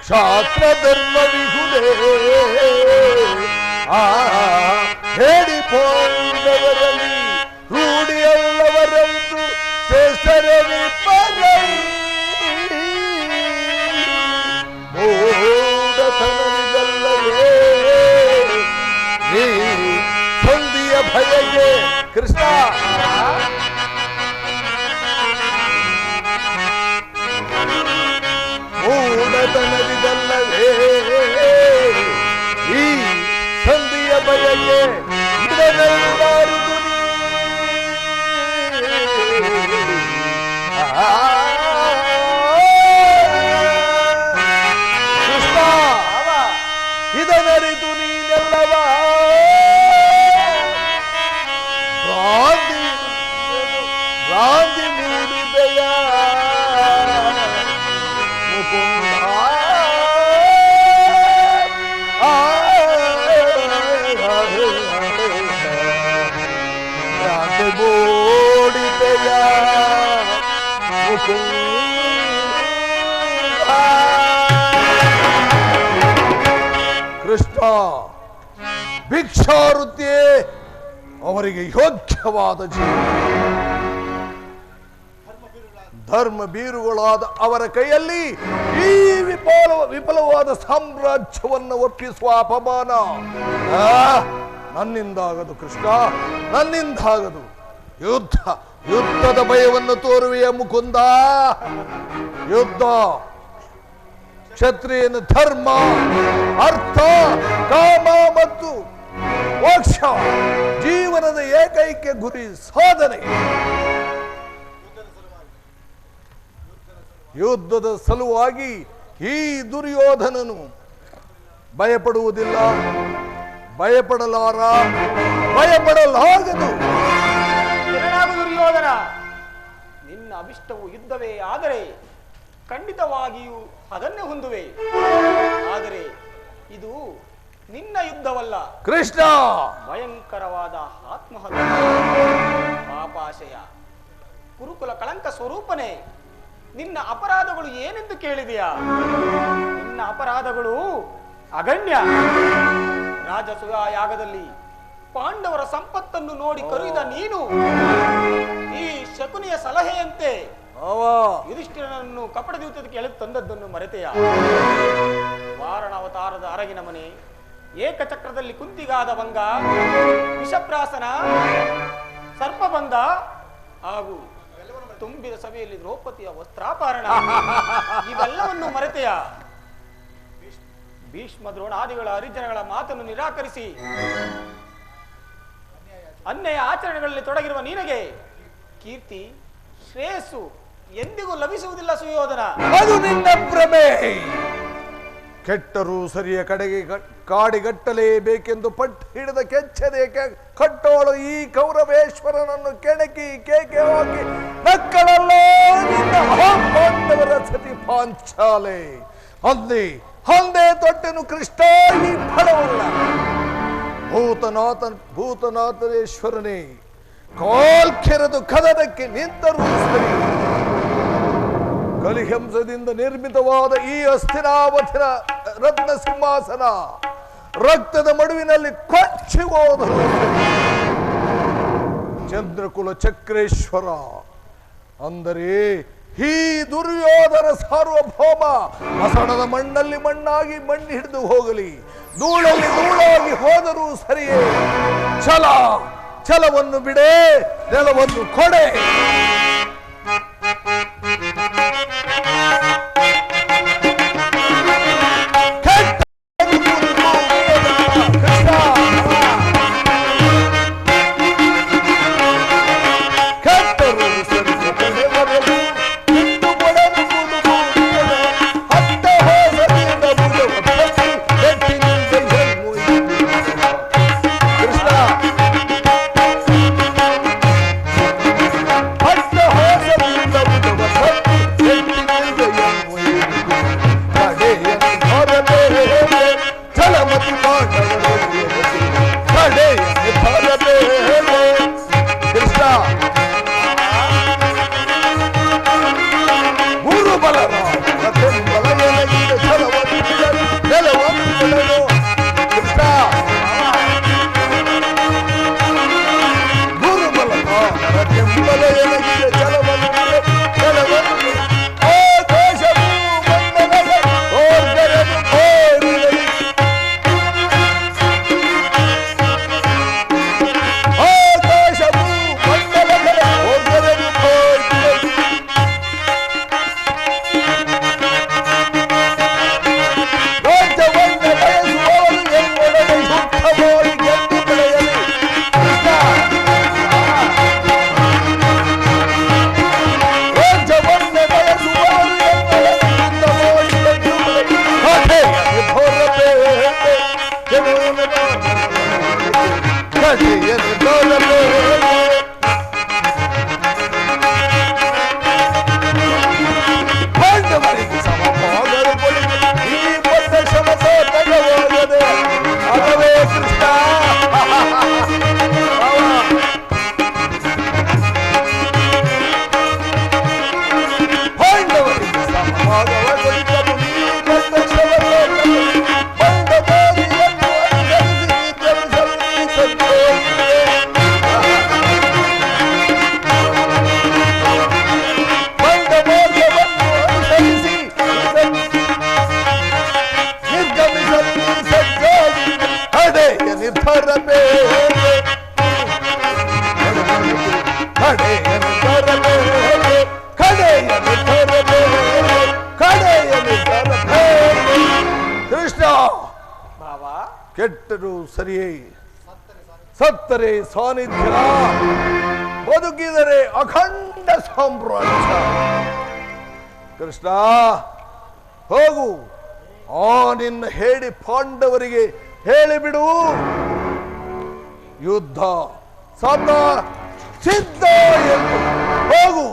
ಕ್ಷಾತ್ರ ಧರ್ಮ ವಿಹುದೇ ಹೇಳಿ ಪಾಂಡವರಲ್ಲಿ ರೂಢಿಯಲ್ಲವರಂತೂ ಶ್ರೇಷ್ಠರವಿಬ್ಬರೈ ಮೂಢತನವಿದಲ್ಲವೇ ನೀ ಸಂಧಿಯ ಭಯಗೆ ಕೃಷ್ಣ. ಮೂಢತನವಿದಲ್ಲವೇ ಈ ಸಂಧಿಯ ಬಯಕೆ ಬಿಡಲಾರದು. ಭಿಕ್ಷಾವೃತ್ತಿಯೇ ಅವರಿಗೆ ಯೋಗ್ಯವಾದ ಜೀವನ. ಧರ್ಮ ಬೀರುಗಳಾದ ಅವರ ಕೈಯಲ್ಲಿ ಈ ವಿಫಲವಾದ ಸಾಮ್ರಾಜ್ಯವನ್ನು ಒಪ್ಪಿಸುವ ಅಪಮಾನ ನನ್ನಿಂದಾಗದು ಕೃಷ್ಣ, ನನ್ನಿಂದಾಗದು. ಯುದ್ಧದ ಭಯವನ್ನು ತೋರುವೆಯ ಮುಕುಂದ. ಯುದ್ಧ ಕ್ಷತ್ರಿಯನ ಧರ್ಮ, ಅರ್ಥ, ಕಾಮ ಮತ್ತು ಮೋಕ್ಷ ಜೀವನದ ಏಕೈಕ ಗುರಿ ಸಾಧನೆ. ಯುದ್ಧದ ಸಲುವಾಗಿ ಈ ದುರ್ಯೋಧನನು ಭಯಪಡುವುದಿಲ್ಲ, ಭಯಪಡಲಾಗದು. ದುರ್ಯೋಧನ, ನಿನ್ನ ಅಭಿಷ್ಟವು ಯುದ್ಧವೇ ಆದರೆ ಖಂಡಿತವಾಗಿಯೂ ಅದನ್ನೇ ಹೊಂದುವೆ. ಆದರೆ ಇದು ನಿನ್ನ ಯುದ್ಧವಲ್ಲ ಕೃಷ್ಣ. ಭಯಂಕರವಾದ ಆತ್ಮಹತ್ಯೆ, ಪಾಪಾಶಯ, ಕುರುಕುಲ ಕಳಂಕ ಸ್ವರೂಪನೇ. ನಿನ್ನ ಅಪರಾಧಗಳು ಏನೆಂದು ಕೇಳಿದೆಯಾ? ನಿನ್ನ ಅಪರಾಧಗಳು ಅಗಣ್ಯ. ರಾಜಸೂಯ ಯಾಗದಲ್ಲಿ ಪಾಂಡವರ ಸಂಪತ್ತನ್ನು ನೋಡಿ ಕರೆದ ನೀನು ಈ ಶಕುನಿಯ ಸಲಹೆಯಂತೆ ಯುಧಿಷ್ಠಿರನನ್ನು ಕಪಟ ದ್ಯೂತಕ್ಕೆ ಎಳೆದು ತಂದದ್ದನ್ನು ಮರೆತೆಯ? ವಾರಣಾವತಾರದ ಅರಗಿನ ಮನೆ, ಏಕಚಕ್ರದಲ್ಲಿ ಕುಂತಿಗಾದ ಭಂಗ, ವಿಷಪ್ರಾಸನ, ಸರ್ಪಬಂಧ ಹಾಗೂ ತುಂಬಿದ ಸಭೆಯಲ್ಲಿ ದ್ರೌಪದಿಯ ವಸ್ತ್ರಾಪರಣ ಇವೆಲ್ಲವನ್ನು ಮರೆತೆಯ? ಭೀಷ್ಮ ದ್ರೋಣಾದಿಗಳ ಹರಿಜನಗಳ ಮಾತನ್ನು ನಿರಾಕರಿಸಿ ಅನ್ಯಾಯ ಆಚರಣೆಗಳಲ್ಲಿ ತೊಡಗಿರುವ ನಿನಗೆ ಕೀರ್ತಿ ಶ್ರೇಯಸ್ಸು ಎಂದಿಗೂ ಲಭಿಸುವುದಿಲ್ಲ ಸುಯೋಧನ. ಅದು ನಿನ್ನ ಭ್ರಮೆ. ಕೆಟ್ಟರೂ ಸರಿಯ ಕಡೆಗೆ ಕಾಡಿಗಟ್ಟಲೇಬೇಕೆಂದು ಪಟ್ಟು ಹಿಡಿದ ಕೆಚ್ಚದೆ ಕಟ್ಟೋಳು ಈ ಕೌರವೇಶ್ವರನನ್ನು ಕೆಣಕಿ ಕೇಕೆ ಹಾಕಿ ನಕ್ಕಳಲ್ಲ ನಿನ್ನ ಪಾಂಡವರ ಸತಿ ಪಾಂಚಾಲೆ. ಹಂದೆ ತೊಟ್ಟೆನು ಕೃಷ್ಣ ಈ ಫಲವಲ್ಲ. ಭೂತನಾಥನೇಶ್ವರನೇ, ಕಾಲ್ಕೆರೆದು ಕದನಕ್ಕೆ ನಿಂತರೂ ಸರಿ. ಕಲಿಹಂಸದಿಂದ ನಿರ್ಮಿತವಾದ ಈ ಹಸ್ತಿನಾವತಿನ ರತ್ನ ಸಿಂಹಾಸನ ರಕ್ತದ ಮಡುವಿನಲ್ಲಿ ಕೊಚ್ಚಿ ಹೋದರು. ಚಂದ್ರಕುಲ ಚಕ್ರೇಶ್ವರ ಅಂದರೆ ಈ ದುರ್ಯೋಧನ ಸಾರ್ವಭೌಮ ಮಸಣದ ಮಣ್ಣಲ್ಲಿ ಮಣ್ಣಾಗಿ ಮಣ್ಣು ಹಿಡಿದು ಹೋಗಲಿ, ಧೂಳಲ್ಲಿ ಧೂಳಾಗಿ ಹೋದರೂ ಸರಿಯೇ. ಛಲವನ್ನು ಬಿಡೆ, ನೆಲವನ್ನು ಕೊಡೆ. ಕೆಟ್ಟರು ಸರಿಯೇ, ಸತ್ತರೆ ಸಾನ್ನಿಧ್ಯ, ಬದುಕಿದರೆ ಅಖಂಡ ಸಾಮ್ರಾಜ್ಯ. ಕೃಷ್ಣ, ಹೋಗು, ಆ ನಿನ್ನ ಹೇಳಿ ಪಾಂಡವರಿಗೆ ಹೇಳಿಬಿಡು, ಯುದ್ಧ ಸದಾ ಸಿದ್ಧ ಎಂದು. ಹೋಗು.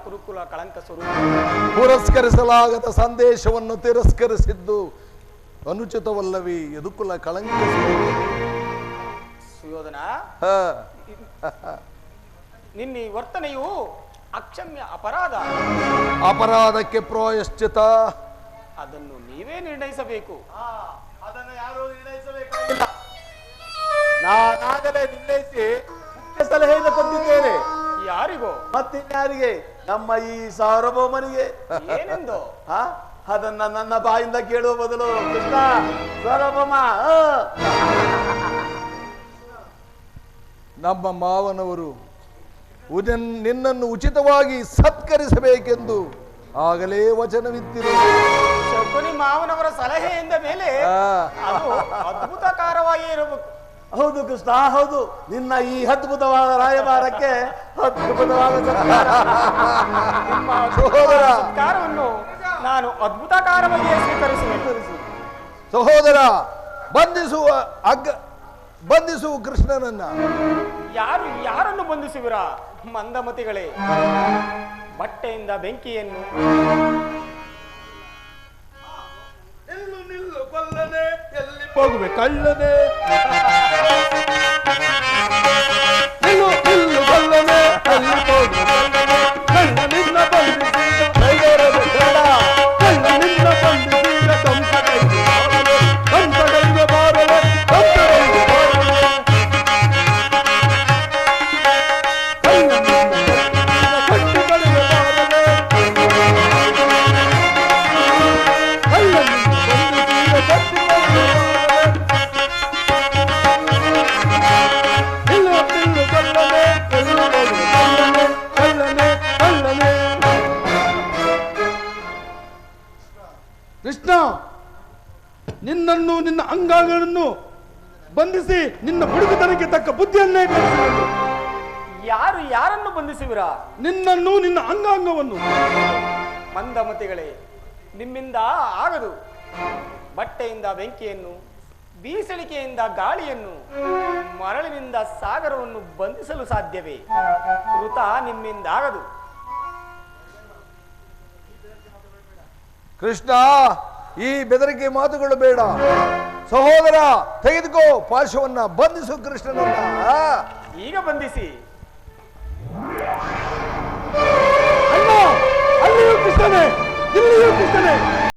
ಕುರುಕುಲ ಕಳಂಕ ಸ್ವರೂಪ. ಪುರಸ್ಕರಿಸಲಾಗದ ಸಂದೇಶವನ್ನು ತಿರಸ್ಕರಿಸಿದ್ದು ಅನುಚಿತವಲ್ಲವೇ? ಯದುಕುಲ ಕಳಂಕ ಸುಯೋಧನ, ನಿನ್ನ ವರ್ತನೆಯು ಅಕ್ಷಮ್ಯ ಅಪರಾಧ. ಅಪರಾಧಕ್ಕೆ ಪ್ರಾಯಶ್ಚಿತ ಅದನ್ನು ನೀವೇ ನಿರ್ಣಯಿಸಬೇಕು. ಅದನ್ನು ಯಾರು ನಿರ್ಣಯಿಸಬೇಕಾಗಿಲ್ಲ. ನಾನಾಗಲೇ ನಿರ್ಣಯಿಸಿ ಮುಖ್ಯ ಸಲಹೆಯನ್ನು ಕೊಟ್ಟಿದ್ದೇನೆ. ಯಾರಿಗೋ? ಮತ್ತಿನ್ಯಾರಿಗೆ? ನಮ್ಮ ಈ ಸಾರ್ವಭೌಮನಿಗೆ. ಏನೆಂದು? ಅದನ್ನ ನನ್ನ ಬಾಯಿಂದ ಕೇಳುವ ಬದಲು ಕೃಷ್ಣ ಸಾರ್ವಭೌಮ, ನಮ್ಮ ಮಾವನವರು ನಿನ್ನನ್ನು ಉಚಿತವಾಗಿ ಸತ್ಕರಿಸಬೇಕೆಂದು ಆಗಲೇ ವಚನವಿತ್ತಿರು. ಶಕುನಿ ಮಾವನವರ ಸಲಹೆಯಿಂದ ಮೇಲೆ ಅದು ಅದ್ಭುತಕಾರವಾಗಿ ಇರಬೇಕು. ಹೌದು ಕೃಷ್ಣ, ಹೌದು. ನಿನ್ನ ಈ ಅದ್ಭುತವಾದ ರಾಯಭಾರಕ್ಕೆ ಅದ್ಭುತವಾದ ಸತ್ಕಾರವನ್ನು ನಾನು ಅದ್ಭುತಕಾರವಾಗಿ ಸ್ವೀಕರಿಸಬೇಕು. ಸಹೋದರ, ಬಂಧಿಸುವ ಕೃಷ್ಣನನ್ನ. ಯಾರನ್ನು ಬಂಧಿಸುವಿರಾ ಮಂದಮತಿಗಳೇ? ಬಟ್ಟೆಯಿಂದ ಬೆಂಕಿಯನ್ನು ನಿಲ್ಲು ಕೊಲ್ಲನೆ, ಎಲ್ಲಿ ಹೋಗುವೆ ಕಳ್ಳನೆ, ನಿಲ್ಲು ಕೊಲ್ಲನೆ, ಎಲ್ಲಿ ಹೋಗುವೆ ಕಳ್ಳನೆ, ಕಳ್ಳ ನಿನ್ನ ಬಂಧಿಸಿದ ಕಳ್ಳ ನಿನ್ನ ಬಂಧಿಸಿದ ಕಂಸಗೈಗೆ ಬಾರಲೆ ಕೃಷ್ಣ, ನಿನ್ನನ್ನು ನಿನ್ನ ಅಂಗಾಂಗಗಳನ್ನು ಬಂಧಿಸಿ ನಿನ್ನ ಬುಡುಗುತನಕ್ಕೆ ತಕ್ಕ ಬುದ್ಧಿಯನ್ನೇ ಕಲಿಸುವುದು. ಯಾರನ್ನು ಬಂಧಿಸುವಿರಾ? ನಿನ್ನನ್ನು ನಿನ್ನ ಅಂಗಾಂಗವನ್ನು. ಮಂದಮತಿಗಳೇ, ನಿಮ್ಮಿಂದ ಆಗದು. ಬಟ್ಟೆಯಿಂದ ಬೆಂಕಿಯನ್ನು, ಬೀಸಳಿಕೆಯಿಂದ ಗಾಳಿಯನ್ನು, ಮರಳಿನಿಂದ ಸಾಗರವನ್ನು ಬಂಧಿಸಲು ಸಾಧ್ಯವೇ? ವೃತ ನಿಮ್ಮಿಂದ ಆಗದು. ಕೃಷ್ಣ, ಈ ಬೆದರಿಕೆ ಮಾತುಗಳು ಬೇಡ. ಸಹೋದರ, ತೆಗೆದುಕೋ ಪಾಶವನ್ನ, ಬಂಧಿಸು ಕೃಷ್ಣನನ್ನ. ಈಗ ಬಂಧಿಸಿ. ಅಣ್ಣ, ಅಲ್ಲಿಯೂ ಕೃಷ್ಣನೇ, ಇಲ್ಲಿಯೂ ಕೃಷ್ಣನೇ.